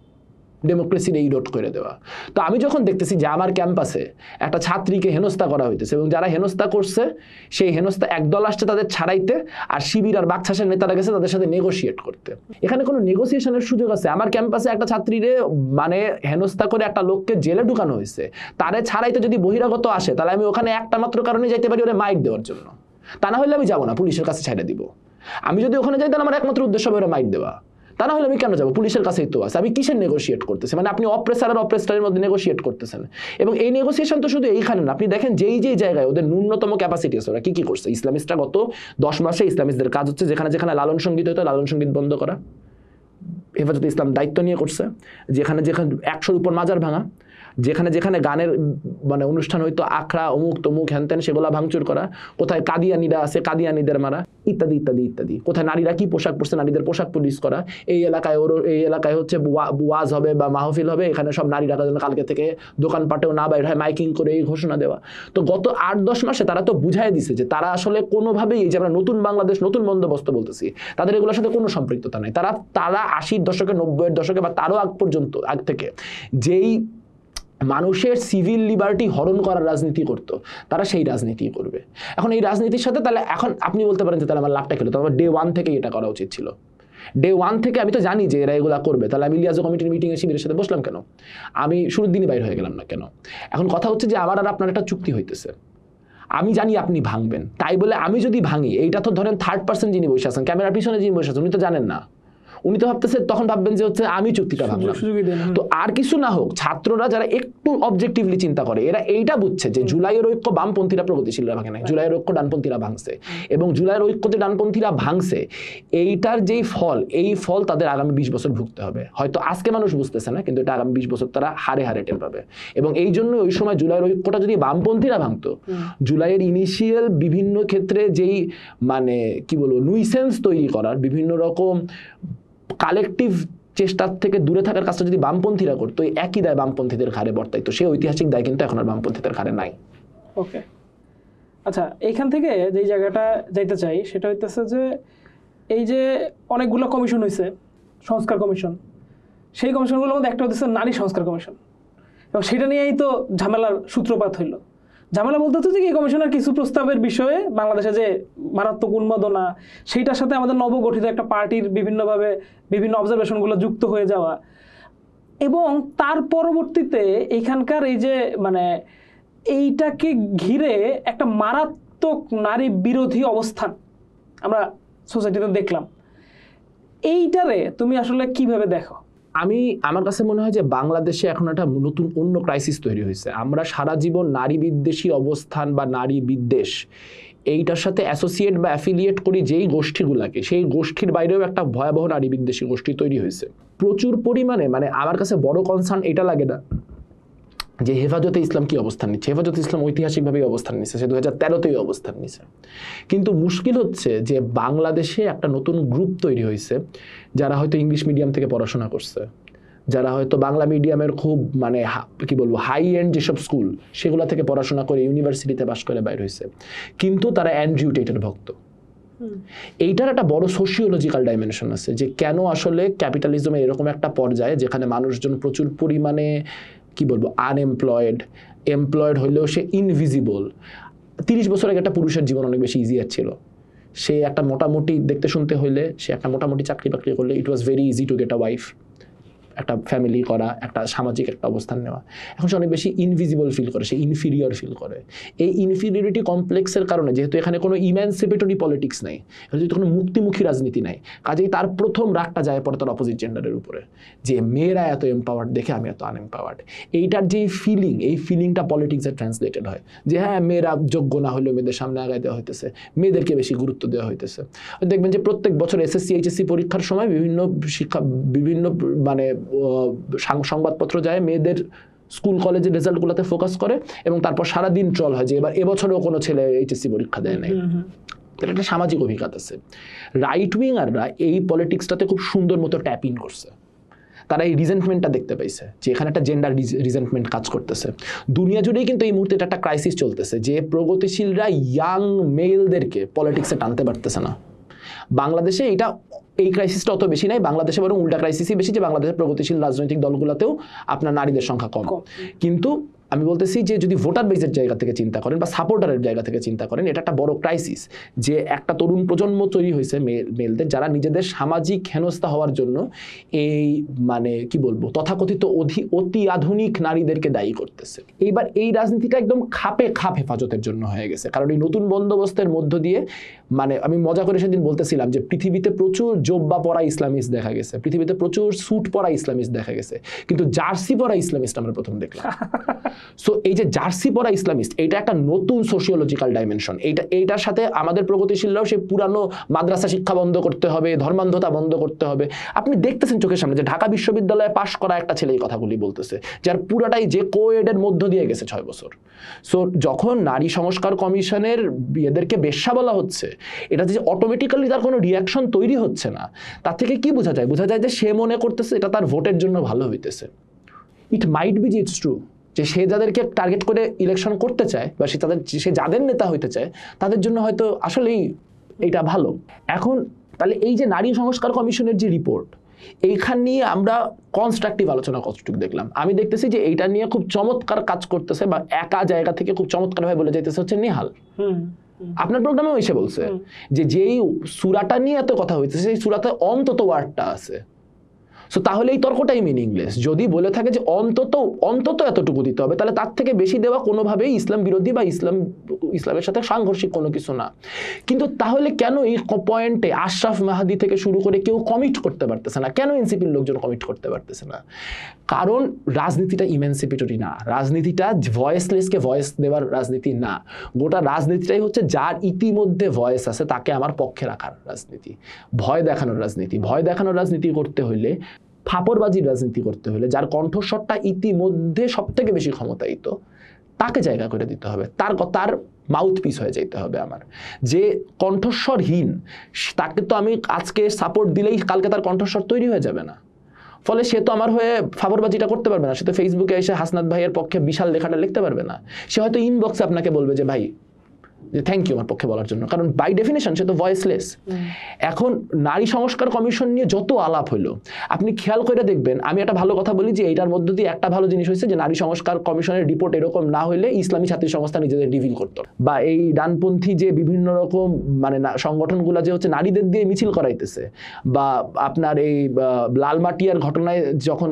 ডেমোক্রেসির এই রোড করে দেওয়া। তো আমি যখন দেখতেছি যে আমার ক্যাম্পাসে একটা ছাত্রীকে হেনস্থা করা হইতেছে এবং যারা হেনস্থা করছে সেই হেনস্থা একদল আসছে তাদের ছাড়াইতে, আর শিবির আর বাকছাসের নেতারা গেছে তাদের সাথে নেগোশিয়েট করতে। এখানে কোনো নেগোসিয়েশনের সুযোগ আছে? আমার ক্যাম্পাসে একটা ছাত্রীরে মানে হেনস্থা করে একটা লোককে জেলে ঢুকানো হয়েছে, তারে ছাড়াইতে যদি বহিরাগত আসে তাহলে আমি ওখানে একটা মাত্র কারণে যাইতে পারি, ওরে মাইক দেওয়ার জন্য। তা না হলে আমি যাবো না, পুলিশের কাছে ছেড়ে দিব। আমি যদি ওখানে যাই তাহলে আমার একমাত্র উদ্দেশ্য হবে ওরা মাইক দেওয়া। তা না হলে আমি কেন যাবো? পুলিশের কাছেই তো আছে। আমি কিসের নেগোশিয়েট করতেছি? মানে আপনি অপ্রেসার আর অপ্রেসারের মধ্যে নেগোশিয়েট করতেছেন। এবং এই নেগোসিয়েশন তো শুধু এইখানে না, আপনি দেখেন যেই জায়গায় ওদের ন্যূনতম ক্যাপাসিটি আছে ওরা কি করছে। ইসলামিস্টরা গত 10 মাসে ইসলামিস্টদের কাজ হচ্ছে যেখানে যেখানে লালন সঙ্গীত হতো লালন সঙ্গীত বন্ধ করা। হেফাজতে ইসলাম দায়িত্ব নিয়ে করছে, যেখানে যেখানে 100-র উপর মাজার ভাঙা, যেখানে যেখানে গানের মানে অনুষ্ঠান হইতো আখড়া অমুক তমুক হ্যানত্যান সেগুলা ভাঙচুর করা, কোথায় কাদিয়ানিরা আছে কাদিয়ানিদের মারা, ইত্যাদি ইত্যাদি ইত্যাদি। কোথায় নারীরা কি পোশাক পরছে নারীদের পোশাক পুলিশ করা। এই এলাকায় হচ্ছে ওয়াজ হবে বা মাহফিল হবে, এখানে সব নারীরা কালকে থেকে দোকানপাটেও না বাইর হয়, মাইকিং করে এই ঘোষণা দেওয়া। তো গত 8-10 মাসে তারা তো বুঝাই দিছে যে তারা আসলে কোনোভাবেই এই যে আমরা নতুন বাংলাদেশ নতুন বন্দোবস্ত বলতেছি তাদের এগুলোর সাথে কোনো সম্পৃক্ততা নাই। তারা 80-র দশকে 90-এর দশকে বা তারও আগ থেকে যেই মানুষের সিভিল লিবার্টি হরণ করার রাজনীতি করতো তারা সেই রাজনীতি করবে। এখন এই রাজনীতির সাথে তাহলে এখন আপনি বলতে পারেন যে তাহলে আমার লাভটা খেলো, তাহলে ডে 1 থেকে এটা করা উচিত ছিল। ডে 1 থেকে আমি তো জানি যে এরা এগুলা করবে, তাহলে আমি লিয়াজো কমিটির মিটিংয়ে শিবিরের সাথে বসলাম কেন? আমি শুরুর দিনই বাইর হয়ে গেলাম না কেন? এখন কথা হচ্ছে যে আমার আর আপনার একটা চুক্তি হইতেছে, আমি জানি আপনি ভাঙবেন, তাই বলে আমি যদি ভাঙি, এইটা তো ধরেন থার্ড পার্সন যিনি বসে আছেন, ক্যামেরার পিছনে যিনি বসে আছেন উনি তো জানেন না, উনি তো ভাবতেছে তখন ভাববেন যে হচ্ছে আমি চুক্তিটা ভাঙলাম। তো আর কিছু না হোক, ছাত্ররা যারা একটু অবজেক্টিভলি চিন্তা করে এরা এইটা বুঝছে যে জুলাইয়ের ঐক্য বামপন্থীরা প্রগতিশীলরা ভাঙে নাই, জুলাইয়ের ঐক্য ডানপন্থীরা ভাঙছে, এবং জুলাইয়ের ঐক্যতে ডানপন্থীরা ভাঙছে এইটার যেই ফল, এই ফল তাদের আগামী 20 বছর ভুগতে হবে। হয়তো আজকে মানুষ বুঝতেছে না, কিন্তু এটা আগামী 20 বছর তারা হারে হারে টের পাবে। এবং এই জন্য ওই সময় জুলাইয়ের ঐক্যটা যদি বামপন্থীরা ভাঙতো, জুলাইয়ের ইনিশিয়াল বিভিন্ন ক্ষেত্রে যেই মানে কি বলবো নুইসেন্স তৈরি করার বিভিন্ন রকম কালেকটিভ চেষ্টার থেকে দূরে থাকার কাজটা যদি বামপন্থীরা করতো, এই একই দায় বামপন্থীদের ঘাড়ে বর্তাইতো। সেই ঐতিহাসিক দায় কিন্তু এখন আর বামপন্থীদের ঘাড়ে নাই। ওকে, আচ্ছা, এইখান থেকে যে জায়গাটা যাইতে চাই সেটা হইতেছে যে এই যে অনেকগুলো কমিশন হয়েছে, সংস্কার কমিশন, সেই কমিশনগুলোর মধ্যে একটা হচ্ছে নারী সংস্কার কমিশন, এবং সেটা নিয়েই তো ঝামেলার সূত্রপাত হইল। ঝামেলা বলতে হচ্ছে যে এই কমিশনের কিছু প্রস্তাবের বিষয়ে বাংলাদেশে যে মারাত্মক উন্মাদনা, সেইটার সাথে আমাদের নবগঠিত একটা পার্টির বিভিন্নভাবে বিভিন্ন অবজারভেশনগুলো যুক্ত হয়ে যাওয়া, এবং তার পরবর্তীতে এইখানকার এই যে মানে এইটাকে ঘিরে একটা মারাত্মক নারী বিরোধী অবস্থান আমরা সোসাইটিতে দেখলাম। এইটারে তুমি আসলে কিভাবে দেখো? আমার কাছে মনে হয় যে বাংলাদেশে এখন একটা নতুন অন্য ক্রাইসিস তৈরি হয়েছে। আমরা সারা জীবন নারী বিদ্বেষী অবস্থান বা নারী বিদ্বেষ এইটার সাথে অ্যাসোসিয়েট বা অ্যাফিলিয়েট করি যেই গোষ্ঠীগুলোকে, সেই গোষ্ঠীর বাইরেও একটা ভয়াবহ নারী বিদ্বেষী গোষ্ঠী তৈরি হয়েছে প্রচুর পরিমাণে। মানে আমার কাছে বড় কনসার্ন এটা লাগে না যে হেফাজতে ইসলাম কি অবস্থান নিচ্ছে। হেফাজতে ইসলাম ঐতিহাসিকভাবেই অবস্থান নিচ্ছে, সে 2013তেই অবস্থান নিচ্ছে। কিন্তু মুশকিল হচ্ছে যে বাংলাদেশে একটা নতুন গ্রুপ তৈরি হয়েছে যারা হয়তো ইংলিশ মিডিয়াম থেকে পড়াশোনা করছে, যারা হয়তো বাংলা মিডিয়ামের খুব মানে কি বলবো হাই এন্ড যেসব স্কুল সেগুলো থেকে পড়াশোনা করে ইউনিভার্সিটিতে পাশ করে বাইর হয়েছে, কিন্তু তারা অ্যান্ড্রিউ টেটের ভক্ত। এইটার একটা বড় সোশিওলজিক্যাল ডাইমেনশন আছে যে কেন আসলে ক্যাপিটালিজমের এরকম একটা পর্যায়ে যেখানে মানুষজন প্রচুর পরিমাণে কি বলবো আনএমপ্লয়েড, এমপ্লয়েড হইলেও সে ইনভিজিবল। 30 বছর আগে একটা পুরুষের জীবন অনেক বেশি ইজিয়ার ছিল। সে একটা মোটামুটি দেখতে শুনতে হইলে, সে একটা মোটামুটি চাকরি বাকরি করলে it was very easy to get a wife, একটা ফ্যামিলি করা, একটা সামাজিক একটা অবস্থান নেওয়া। এখন সে অনেক বেশি ইনভিজিবল ফিল করে, সে ইনফিরিয়র ফিল করে। এই ইনফিরিয়রিটি কমপ্লেক্সের কারণে, যেহেতু এখানে কোনো ইম্যানসিপেটরি পলিটিক্স নাই, যেহেতু কোনো মুক্তিমুখী রাজনীতি নাই, কাজেই তার প্রথম রাগটা যায় পরে তার অপোজিট জেন্ডারের উপরে যে মেয়েরা এত এম্পাওয়ার্ড দেখে আমি এত আনএম্পাওয়ার্ড। এইটার যে ফিলিং, এই ফিলিংটা পলিটিক্সে ট্রান্সলেটেড হয় যে হ্যাঁ মেয়েরা যোগ্য না হলেও মেয়েদের সামনে আগায় দেওয়া হইতেছে, মেয়েদেরকে বেশি গুরুত্ব দেওয়া হইতেছে। দেখবেন যে প্রত্যেক বছর এসএসসি এইচএসসি পরীক্ষার সময় বিভিন্ন মানে সংবাদপত্র যায় মেয়েদের স্কুল কলেজের রেজাল্টগুলোতে ফোকাস করে, এবং তারপর সারাদিন ট্রল হয় যে এবার এবছরেও কোনো ছেলে এইচএসসি পরীক্ষা দেয় নাই। এটা একটা সামাজিক অভিজ্ঞতা আছে। রাইট উইঙ্গাররা এই পলিটিক্সটাতে খুব সুন্দর মতো ট্যাপ ইন করছে। তারা এই রিজেন্টমেন্টটা দেখতে পাইছে যে এখানে একটা জেন্ডার রিজেন্টমেন্ট কাজ করতেছে। দুনিয়া জুড়েই কিন্তু এই মুহূর্তে একটা ক্রাইসিস চলতেছে যে প্রগতিশীলরা ইয়াং মেলদেরকে পলিটিক্সে টানতে পারতেছে না। বাংলাদেশে এই ক্রাইসিসটা অত বেশি নাই, বাংলাদেশে বরং উল্টা ক্রাইসিসই বেশি, যে বাংলাদেশের প্রগতিশীল রাজনৈতিক দলগুলোতেও আপনার নারীদের সংখ্যা কম। কিন্তু আমি বলতেছি যে যদি ভোটার বেসের জায়গা থেকে চিন্তা করেন বা সাপোর্টারের জায়গা থেকে চিন্তা করেন, এটা একটা বড় ক্রাইসিস যে একটা তরুণ প্রজন্ম তৈরি হয়েছে মেলদের, যারা নিজেদের সামাজিক হেনস্থা হওয়ার জন্য এই মানে কি বলবো তথাকথিত অতি আধুনিক নারীদেরকে দায়ী করতেছে। এইবার এই রাজনীতিটা একদম খাপে খাপ হেফাজতের জন্য হয়ে গেছে, কারণ এই নতুন বন্দোবস্তের মধ্য দিয়ে মানে আমি মজা করে সেদিন বলতেছিলাম যে পৃথিবীতে প্রচুর জোব্বা পরা ইসলামিস্ট দেখা গেছে, পৃথিবীতে প্রচুর স্যুট পরা ইসলামিস্ট দেখা গেছে, কিন্তু জার্সি পরা ইসলামিস্ট আমরা প্রথম দেখলাম। সো এই যে জার্সি পরা ইসলামিস্ট, এটা একটা নতুন সোশিওলজিক্যাল ডাইমেনশন। এইটার সাথে আমাদের প্রগতিশীলরাও সেই পুরানো মাদ্রাসা শিক্ষা বন্ধ করতে হবে, ধর্মান্ধতা বন্ধ করতে হবে। আপনি দেখতেছেন চোখের সামনে যে ঢাকা বিশ্ববিদ্যালয়ে পাশ করা একটা ছেলে এই কথাগুলি বলতেছে, যার পুরাটাই যে কোয়েডের মধ্য দিয়ে গেছে 6 বছর। সো যখন নারী সংস্কার কমিশনের এদেরকে বেশ্যা বলা হচ্ছে, এটা যে অটোমেটিক্যালি তার কোনো রিয়াকশন তৈরি হচ্ছে না, তার থেকে কি বোঝা যায়? বোঝা যায় যে সে মনে করতেছে এটা তার ভোটের জন্য ভালো হইতেছে। ইট মাইট বি যে ইটস ট্রু যে সে যাদেরকে টার্গেট করে ইলেকশন করতে চায় বা সে যাদের নেতা হইতে চায় তাদের জন্য হয়তো আসলেই এটা ভালো। এখন তাহলে এই যে নারী সংস্কার কমিশনের যে রিপোর্ট, এইখান নিয়ে আমরা কনস্ট্রাকটিভ আলোচনা কতটুকু দেখলাম? আমি দেখতেছি যে এইটা নিয়ে খুব চমৎকার কাজ করতেছে বা একা জায়গা থেকে খুব চমৎকারভাবে বলে যাইতেছে হচ্ছে নেহাল। আপনার প্রোগ্রামেও এসে বলছে যে যেই সূরাটা নিয়ে এত কথা হইতেছে সেই সূরাতে অন্তত ওয়ার্ডটা আছে। সো তাহলে এই তর্কটাই মিনিংলেস। যদি বলে থাকে যে অন্তত এতটুকু দিতে হবে, তাহলে তার থেকে বেশি দেওয়া কোনোভাবেই ইসলাম বিরোধী বা ইসলামের সাথে সাংঘর্ষিক কোনো কিছু না। কিন্তু তাহলে কেন এই পয়েন্টে আশরাফ মাহাদি থেকে শুরু করে কেউ কমিট করতে পারতেছে না? কেন এনসিপির লোকজন কমিট করতে পারতেছে না? কারণ রাজনীতিটা ইমেনসিপেটরি না, রাজনীতিটা ভয়েসলেসকে ভয়েস দেওয়ার রাজনীতি না। গোটা রাজনীতিটাই হচ্ছে যার ইতিমধ্যে ভয়েস আছে তাকে আমার পক্ষে রাখার রাজনীতি, ভয় দেখানোর রাজনীতি। ভয় দেখানোর রাজনীতি করতে হইলে, ফাপড়বাজির রাজনীতি করতে হলে, যার কণ্ঠস্বরটা ইতিমধ্যে সব থেকে বেশি ক্ষমতায়িত তাকে জায়গা করে দিতে হবে, তার মাউথ পিস হয়ে যেতে হবে আমার। যে কণ্ঠস্বরহীন তাকে তো আমি আজকে সাপোর্ট দিলেই কালকে তার কণ্ঠস্বর তৈরি হয়ে যাবে না, ফলে সে তো আমার হয়ে ফাপড়বাজিটা করতে পারবে না। সে তো ফেসবুকে এসে হাসনাত ভাইয়ের পক্ষে বিশাল লেখাটা লিখতে পারবে না। সে হয়তো ইনবক্সে আপনাকে বলবে যে ভাই যে থ্যাংক ইউ আমার পক্ষে বলার জন্য, কারণ বাই ডেফিনেশন সে তো ভয়েসলেস। এখন নারী সংস্কার কমিশন নিয়ে যত আলাপ হলো, আপনি খেয়াল করে দেখবেন, আমি একটা ভালো কথা বলি যে এইটার মধ্য দিয়ে একটা ভালো জিনিস হয়েছে যে নারী সংস্কার কমিশনের রিপোর্ট এরকম না হলে ইসলামী ছাত্রী সংস্থা নিজেদের রিভিল করতো, বা এই ডানপন্থী যে বিভিন্ন রকম মানে সংগঠনগুলো যে হচ্ছে নারীদের দিয়ে মিছিল করাইতেছে, বা আপনার এই লালমাটিয়ার ঘটনায় যখন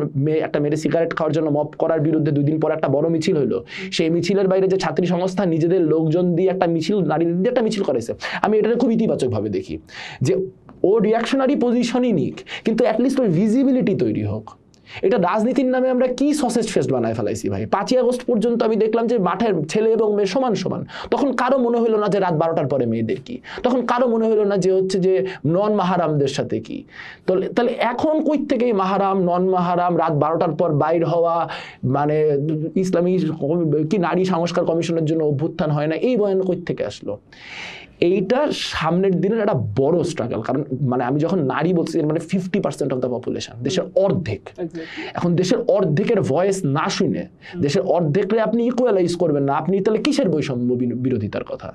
একটা মেয়ের সিগারেট খাওয়ার জন্য মব করার বিরুদ্ধে 2 দিন পর একটা বড় মিছিল হলো, সেই মিছিলের বাইরে যে ছাত্রী সংস্থা নিজেদের লোকজন দিয়ে একটা নারীদের দিয়ে একটা মিছিল করেছে, আমি এটা খুব ইতিবাচক ভাবে দেখি যে ও রিয়াকশনারি পজিশনই নিক, কিন্তু অ্যাটলিস্ট ওই ভিজিবিলিটি তৈরি হোক। এটা রাজনীতির নামে আমরা কি সসেজ ফেস্ট বানায় ফেলাইছি ভাই। 5ই আগস্ট পর্যন্ত আমি দেখলাম যে মাঠের ছেলে এবং মেয়ে সমান সমান, তখন কারো মনে হলো না যে রাত 12টার পরে মেয়েদের কি, তখন কারো মনে হলো না যে হচ্ছে যে নন মাহারামদের সাথে কি। তাহলে এখন কই থেকে মাহারাম নন মাহারাম রাত 12টার পর বাইর হওয়া, মানে ইসলামী কি নারী সংস্কার কমিশনের জন্য অভ্যুত্থান হয় না, এই বয়ান কই থেকে আসলো? এইটা সামনের দিনের একটা বড় স্ট্রাগল। কারণ মানে আমি যখন নারী বলছি মানে 50% অফ দ্য পপুলেশন, দেশের অর্ধেক। এখন দেশের অর্ধেকের ভয়েস না শুনে দেশের অর্ধেকরে আপনি ইকুয়ালাইজ করবেন না, আপনি তাহলে কিসের বৈষম্য বিরোধিতার কথা?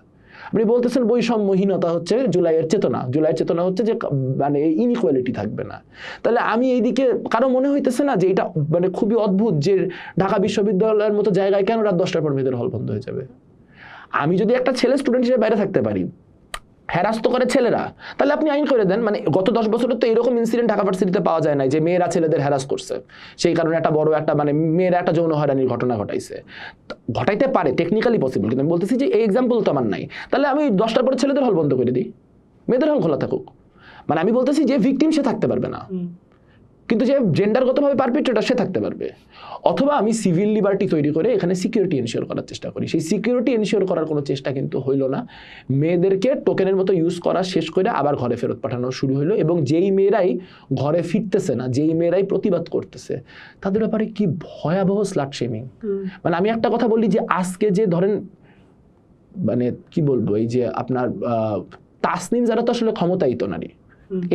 আপনি বলতেছেন বৈষম্যহীনতা হচ্ছে জুলাইয়ের চেতনা হচ্ছে যে মানে ইনইকুয়ালিটি থাকবে না। তাহলে আমি এইদিকে কারো মনে হইতেছে না যে এটা মানে খুবই অদ্ভুত যে ঢাকা বিশ্ববিদ্যালয়ের মতো জায়গায় কেন রাত 10টার পর মেয়েদের হল বন্ধ হয়ে যাবে? আমি যদি একটা ছেলে স্টুডেন্ট হিসেবে বাইরে থাকতে পারি, হ্যারাস তো করে ছেলেরা, তাহলে আপনি আইন করে দেন। মানে গত 10 বছরে তো এরকম ইনসিডেন্ট ঢাকা ভার্সিটিতে পাওয়া যায় না যে মেয়েরা ছেলেদের হ্যারাস করছে, সেই কারণে একটা বড় একটা মানে মেয়েরা একটা যৌন হয়রানির ঘটনা ঘটাইতে পারে, টেকনিক্যালি পসিবল। কিন্তু আমি বলতেছি যে এই এক্সাম্পল তো আমার নাই, তাহলে আমি 10টার পরে ছেলেদের হল বন্ধ করে দিই, মেয়েদের হল খোলা থাকুক। মানে আমি বলতেছি যে ভিকটিম সে থাকতে পারবে না, কিন্তু যে জেন্ডারগতভাবে পারপেট্রেটর সে থাকতে পারবে। অথবা আমি সিভিল লিবার্টি তৈরি করে এখানে সিকিউরিটি এনশিওর করার চেষ্টা করি। সেই সিকিউরিটি এনশিওর করার কোনো চেষ্টা কিন্তু হইল না। মেয়েদেরকে টোকেনের মতো ইউজ করা শেষ করে আবার ঘরে ফেরত পাঠানো শুরু হলো, এবং যেই মেয়েরাই ঘরে ফিরতেছে না, যেই মেয়েরাই প্রতিবাদ করতেছে, তাদের ব্যাপারে কি ভয়াবহ স্লাট শেমিং। মানে আমি একটা কথা বলি যে আজকে যে ধরেন মানে কি বলবো, এই যে আপনার তাসনিম যারা তো আসলে ক্ষমতায়িত নারী,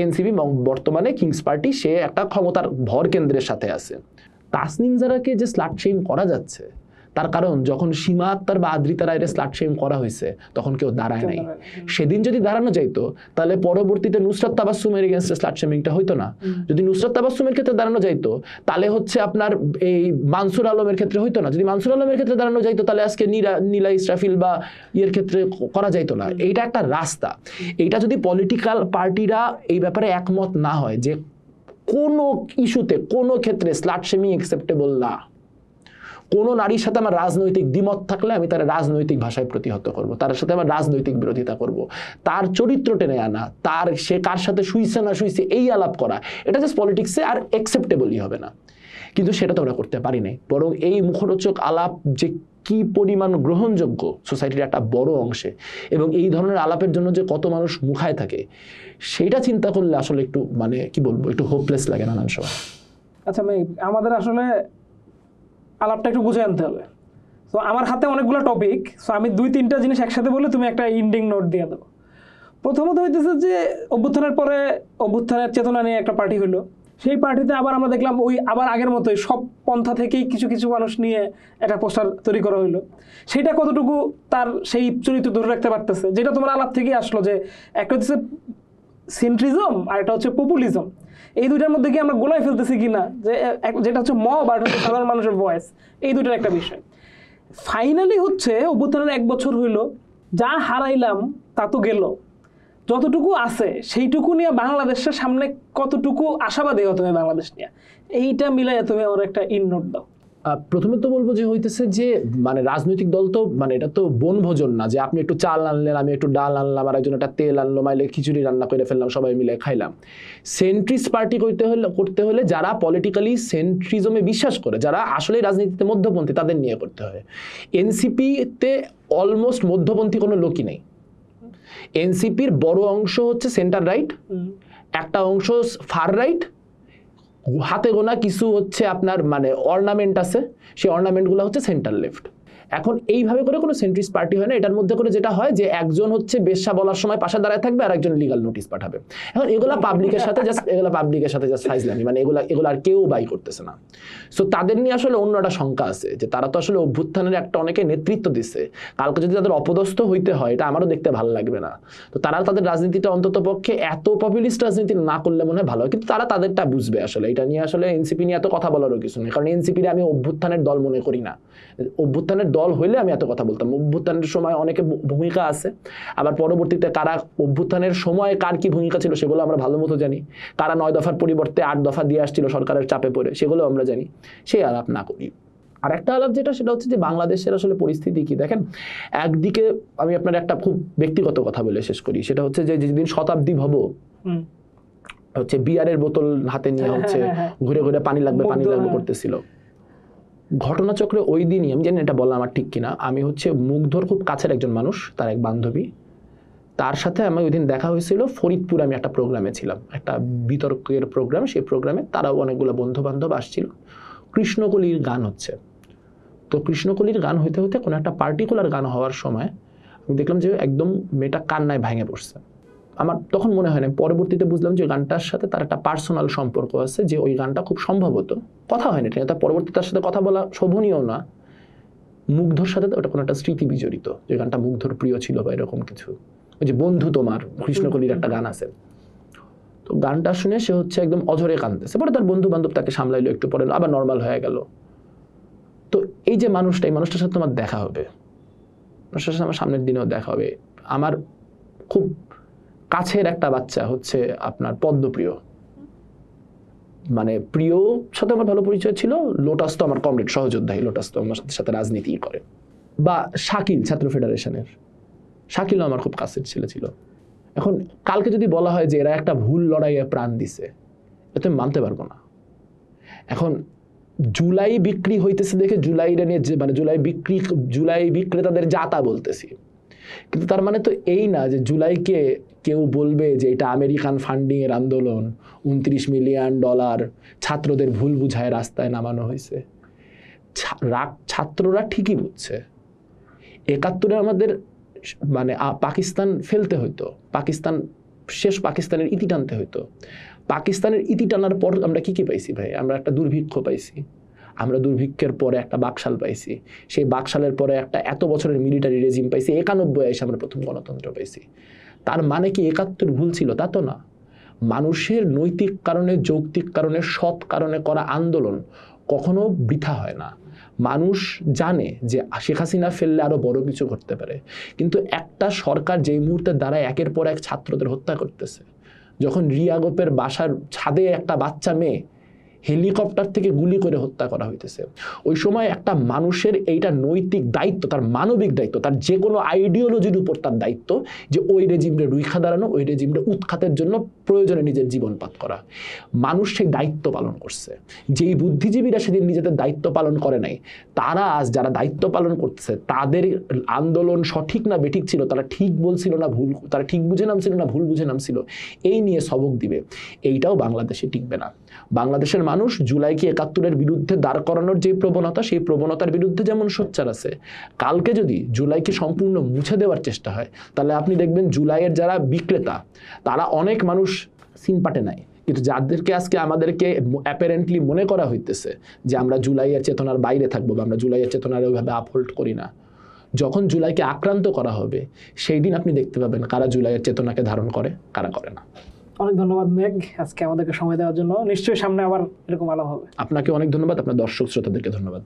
এনসিপি বর্তমানে কিংস পার্টি, সে একটা ক্ষমতার ভর কেন্দ্রের সাথে আছে। তাসনিম যারাকে যে স্লাট শেম করা যাচ্ছে, তার কারণ যখন সীমা আক্তার বা আদ্রিতা রায়ের স্লাট শেমিং করা হয়েছে তখন কেউ দাঁড়ায় নাই। সেদিন যদি দাঁড়ানো যাইতো তাহলে পরবর্তীতে নুসরাত তাবাসসুমের এগেইনস্টে স্লাট শেমিংটা হইতো না। যদি নুসরাত তাবাসসুমের ক্ষেত্রে দাঁড়ানো যাইতো তাহলে হচ্ছে আপনার এই মানসুর আলমের ক্ষেত্রে হইতো না। যদি মানসুর আলমের ক্ষেত্রে দাঁড়ানো যাইতো তাহলে আজকে নীলা ইসরাফিল বা ইয়ের ক্ষেত্রে করা যাইতো না। এইটা একটা রাস্তা। এইটা যদি পলিটিক্যাল পার্টিরা এই ব্যাপারে একমত না হয় যে কোনো ইস্যুতে কোনো ক্ষেত্রে স্লাট শেমিং অ্যাকসেপ্টেবল না, কোনো নারীর সাথে আমার রাজনৈতিক দ্বিমত থাকলে আমি তার রাজনৈতিক ভাষায় প্রতিহত করব, তার সাথে আমার রাজনৈতিক বিরোধিতা করব, তার চরিত্র টেনে আনা, তার সে কার সাথে শুইছে না শুইছে এই আলাপ করা, এটা জাস্ট পলিটিক্সে আর অ্যাকসেপ্টেবলই হবে না। কিন্তু সেটা তো আমরা করতে পারি নাই। বরং এই মুখরোচক আলাপ যে কি পরিমাণ গ্রহণযোগ্য সোসাইটির একটা বড় অংশে, এবং এই ধরনের আলাপের জন্য যে কত মানুষ মুখায় থাকে সেটা চিন্তা করলে আসলে একটু মানে কি বলবো, একটু হোপলেস লাগে নানান সময়। আচ্ছা ভাই, আমাদের আসলে আলাপটা একটু বুঝে আনতে হবে। তো আমার হাতে অনেকগুলো টপিক, সো আমি 2-3টা জিনিস একসাথে বলে তুমি একটা ইন্ডিং নোট দিয়ে দেবো। প্রথমত হইতেছে যে অভ্যুত্থানের পরে অভ্যুত্থানের চেতনা নিয়ে একটা পার্টি হলো। সেই পার্টিতে আবার আমরা দেখলাম ওই আবার আগের মতোই সব পন্থা থেকেই কিছু কিছু মানুষ নিয়ে একটা পোস্টার তৈরি করা হইলো। সেটা কতটুকু তার সেই চরিত্র ধরে রাখতে পারতেছে, যেটা তোমার আলাপ থেকেই আসলো যে একটা হচ্ছে সেন্ট্রিজম আর একটা হচ্ছে পপুলিজম। এই দুইটার মধ্যে কি আমরা গোলায় ফেলতেছি কিনা, যে যেটা হচ্ছে মব আর হচ্ছে সাধারণ মানুষের ভয়েস, এই দুইটার একটা বিষয়। ফাইনালি হচ্ছে অভ্যুত্থানের 1 বছর হইল, যা হারাইলাম তা তো গেল, যতটুকু আছে সেইটুকু নিয়ে বাংলাদেশের সামনে কতটুকু আশাবাদী হতো বাংলাদেশ নিয়ে, এইটা মিলাই তুমি আমার একটা ইন নোট দাও। প্রথমে তো বলবো যে হইতেছে যে মানে রাজনৈতিক দল তো মানে এটা তো বনভোজন না যে আপনি একটু চাল আনলেন, আমি একটু ডাল আনলাম, আর একজন একটা তেল আনলো, মাইলে খিচুড়ি রান্না করে ফেললাম, সবাই মিলে খাইলাম। সেন্ট্রিস্ট পার্টি করতে হলে যারা পলিটিক্যালি সেন্ট্রিজমে বিশ্বাস করে, যারা আসলে রাজনীতিতে মধ্যপন্থী, তাদের নিয়ে করতে হয়। এনসিপিতে অলমোস্ট মধ্যপন্থী কোনো লোকই নেই। এনসিপির বড় অংশ হচ্ছে সেন্টার রাইট, একটা অংশ ফার রাইট, হাতে গোনা কিছু হচ্ছে আপনার মানে অর্নামেন্ট আছে, সেই অর্নামেন্টগুলো হচ্ছে সেন্টার লেফট। এখন এইভাবে করে কোনো সেন্ট্রিস্ট পার্টি হয় না। এটার মধ্যে করে যেটা হয় যে একজন হচ্ছে বেশ্যা বলার সময় পাশে দাঁড়ায় থাকবে আর একজন লিগাল নোটিশ পাঠাবে। এখন এগুলা পাবলিকের সাথে জাস্ট ফাইজলামি, মানে এগুলো আর কেউ বাই করতেছে না। সো তাদের নিয়ে আসলে অন্য একটা শঙ্কা আছে যে তারা তো আসলে অভ্যুত্থানের একটা অনেকে নেতৃত্ব দিচ্ছে, কালকে যদি তাদের অপদস্থ হইতে হয় এটা আমারও দেখতে ভালো লাগবে না। তো তারা তাদের রাজনীতিটা অন্তত পক্ষে এত পপুলিস্ট রাজনীতি না করলে মনে হয় ভালো হয়, কিন্তু তারা তাদেরটা বুঝবে। আসলে এটা নিয়ে আসলে এনসিপি নিয়ে এত কথা বলারও কিছু নেই, কারণ এনসিপির আমি অভ্যুত্থানের দল মনে করি না। অভ্যুত্থানের দল হইলে আমি এত কথা বলতাম। অভ্যুত্থানের সময় অনেকে ভূমিকা আছে, আবার পরবর্তীতে কারা অভ্যুত্থানের সময় কার কি ভূমিকা ছিল সেগুলো আমরা ভালো মতো জানি। কারা 9 দফার পরিবর্তে 8 দফা দিয়ে আসছিল সরকারের চাপে পড়ে, সেগুলো আমরা জানি। সেই আলাপ না করি। আর একটা আলাপ সেটা হচ্ছে যে বাংলাদেশের আসলে পরিস্থিতি কি দেখেন। একদিকে আমি আপনার একটা খুব ব্যক্তিগত কথা বলে শেষ করি, সেটা হচ্ছে যে যেদিন শতাব্দী ভব হচ্ছে বিয়ারের বোতল হাতে নিয়ে হচ্ছে ঘুরে ঘুরে পানি লাগবে করতেছিল, ঘটনাচক্রে ওই দিনই, আমি জানি এটা বলা আমার ঠিক কিনা, আমি হচ্ছে মুগ্ধর খুব কাছের একজন মানুষ, তার এক বান্ধবী, তার সাথে আমার ওই দিন দেখা হয়েছিল ফরিদপুর। আমি একটা প্রোগ্রামে ছিলাম, একটা বিতর্কের প্রোগ্রাম। সেই প্রোগ্রামে তারাও অনেকগুলো বন্ধু বান্ধব আসছিল। কৃষ্ণকলির গান হচ্ছে, তো কৃষ্ণকলির গান হইতে হইতে কোনো একটা পার্টিকুলার গান হওয়ার সময় আমি দেখলাম যে একদম মেয়েটা কান্নায় ভেঙে পড়ছে। আমার তখন মনে হয় না, পরবর্তীতে বুঝলাম যে গানটার সাথে তার একটা পার্সোনাল সম্পর্ক আছে, যে ওই গানটা খুব সম্ভবত কথা হয়নি, তার পরবর্তীতে তার সাথে কথা বলা শোভনীয় না, মুগ্ধর সাথে ওটা কোনো একটা স্মৃতি বিজড়িত, যে গানটা মুগ্ধর প্রিয় ছিল বা এরকম কিছু। ওই যে বন্ধু তোমার, কৃষ্ণকলির একটা গান আছে, তো গানটা শুনে সে হচ্ছে একদম অঝরে কাঁদতেছে। পরে তার বন্ধু বান্ধব তাকে সামলাইলো, একটু পরে আবার নর্মাল হয়ে গেল। তো এই যে মানুষটা, এই মানুষটার সাথে তোমার দেখা হবে, মানুষটার সাথে আমার সামনের দিনেও দেখা হবে। আমার খুব কাছের একটা বাচ্চা হচ্ছে আপনার পদ্মপ্রিয়, মানে প্রিয় সাথে আমার ভালো পরিচয় ছিল। লোটাস তো আমার কমরেড সহযোদ্ধাই, লোটাস তো আমার সাথে রাজনীতি করে। বা শাকিল, ছাত্র ফেডারেশনের শাকিলও আমার খুব কাছের ছেলে ছিল। এখন কালকে যদি বলা হয় যে এরা একটা ভুল লড়াইয়ে প্রাণ দিছে, এটা আমি মানতে পারবো না। এখন জুলাই বিক্রি হইতেছে দেখে জুলাইটা নিয়ে মানে জুলাই বিক্রেতাদের জাতা বলতেছি, কিন্তু তার মানে তো এই না যে জুলাইকে কেউ বলবে যে এটা আমেরিকান ফান্ডিং এর আন্দোলন, 29 মিলিয়ন ডলার ছাত্রদের ভুল বুঝায় রাস্তায় নামানো হয়েছে। ছাত্ররা ঠিকই বুঝছে। 71-এ আমাদের মানে পাকিস্তান ফেলতে হইতো, পাকিস্তানের ইতি টানতে হইতো। পাকিস্তানের ইতি টানার পর আমরা কি পাইছি ভাই? আমরা একটা দুর্ভিক্ষ পাইছি, আমরা দুর্ভিক্ষের পরে একটা বাকশাল পাইছি, সেই বাকশালের পরে একটা এত বছরের মিলিটারি রেজিম পাইছি, 91 এসে আমরা প্রথম গণতন্ত্র পাইছি। তার মানে কি 71 ভুল ছিল? তা তো না। মানুষের নৈতিক কারণে, যৌক্তিক কারণে, সৎ কারণে করা আন্দোলন কখনো বৃথা হয় না। মানুষ জানে যে শেখ হাসিনা ফেললে আরো বড় কিছু ঘটতে পারে, কিন্তু একটা সরকার যেই মুহূর্তে দ্বারায় একের পর এক ছাত্রদের হত্যা করতেছে, যখন রিয়া গোপের বাসার ছাদে একটা বাচ্চা মেয়ে হেলিকপ্টার থেকে গুলি করে হত্যা করা হইতেছে, ওই সময় একটা মানুষের এইটা নৈতিক দায়িত্ব, তার মানবিক দায়িত্ব, তার যে কোনো আইডিওলজির উপর তার দায়িত্ব যে ওই রেজিমরে রুইখা দাঁড়ানো, ওই রেজিমরে উৎখাতের জন্য প্রয়োজনে নিজের জীবনপাত করা। মানুষ সেই দায়িত্ব পালন করছে। যেই বুদ্ধিজীবীরা সেদিন নিজেদের দায়িত্ব পালন করে নাই, তারা আজ যারা দায়িত্ব পালন করতেছে, তাদের আন্দোলন সঠিক না বেঠিক ছিল, তারা ঠিক বলছিল না ভুল, তারা ঠিক বুঝে নামছিল না ভুল বুঝে নামছিল, এই নিয়ে সবক দিবে, এইটাও বাংলাদেশে টিকবে না। বাংলাদেশের মানুষ জুলাইকে 71-এর বিরুদ্ধে দাঁড় করানোর যে প্রবণতা, সেই প্রবণতার বিরুদ্ধে যেমন সোচ্চার আছে, কালকে যদি জুলাইকে সম্পূর্ণ মুছে দেওয়ার চেষ্টা হয়, তাহলে আপনি দেখবেন জুলাইয়ের যারা বিক্রেতা, তারা অনেক মানুষ সিনপাটে নাই, কিন্তু যাদেরকে আজকে আমাদেরকে অ্যাপারেন্টলি মনে করা হইতেছে যে আমরা জুলাইয়ের চেতনার বাইরে থাকবো বা আমরা জুলাইয়ের চেতনার ওইভাবে আপহোল্ড করি না, যখন জুলাইকে আক্রান্ত করা হবে, সেই দিন আপনি দেখতে পাবেন কারা জুলাইয়ের চেতনাকে ধারণ করে, কারা করে না। অনেক ধন্যবাদ মেঘ আজকে আমাদেরকে সময় দেওয়ার জন্য। নিশ্চয়ই সামনে আবার এরকম আলাপ হবে। আপনাকে অনেক ধন্যবাদ, আপনার দর্শক শ্রোতাদেরকে ধন্যবাদ।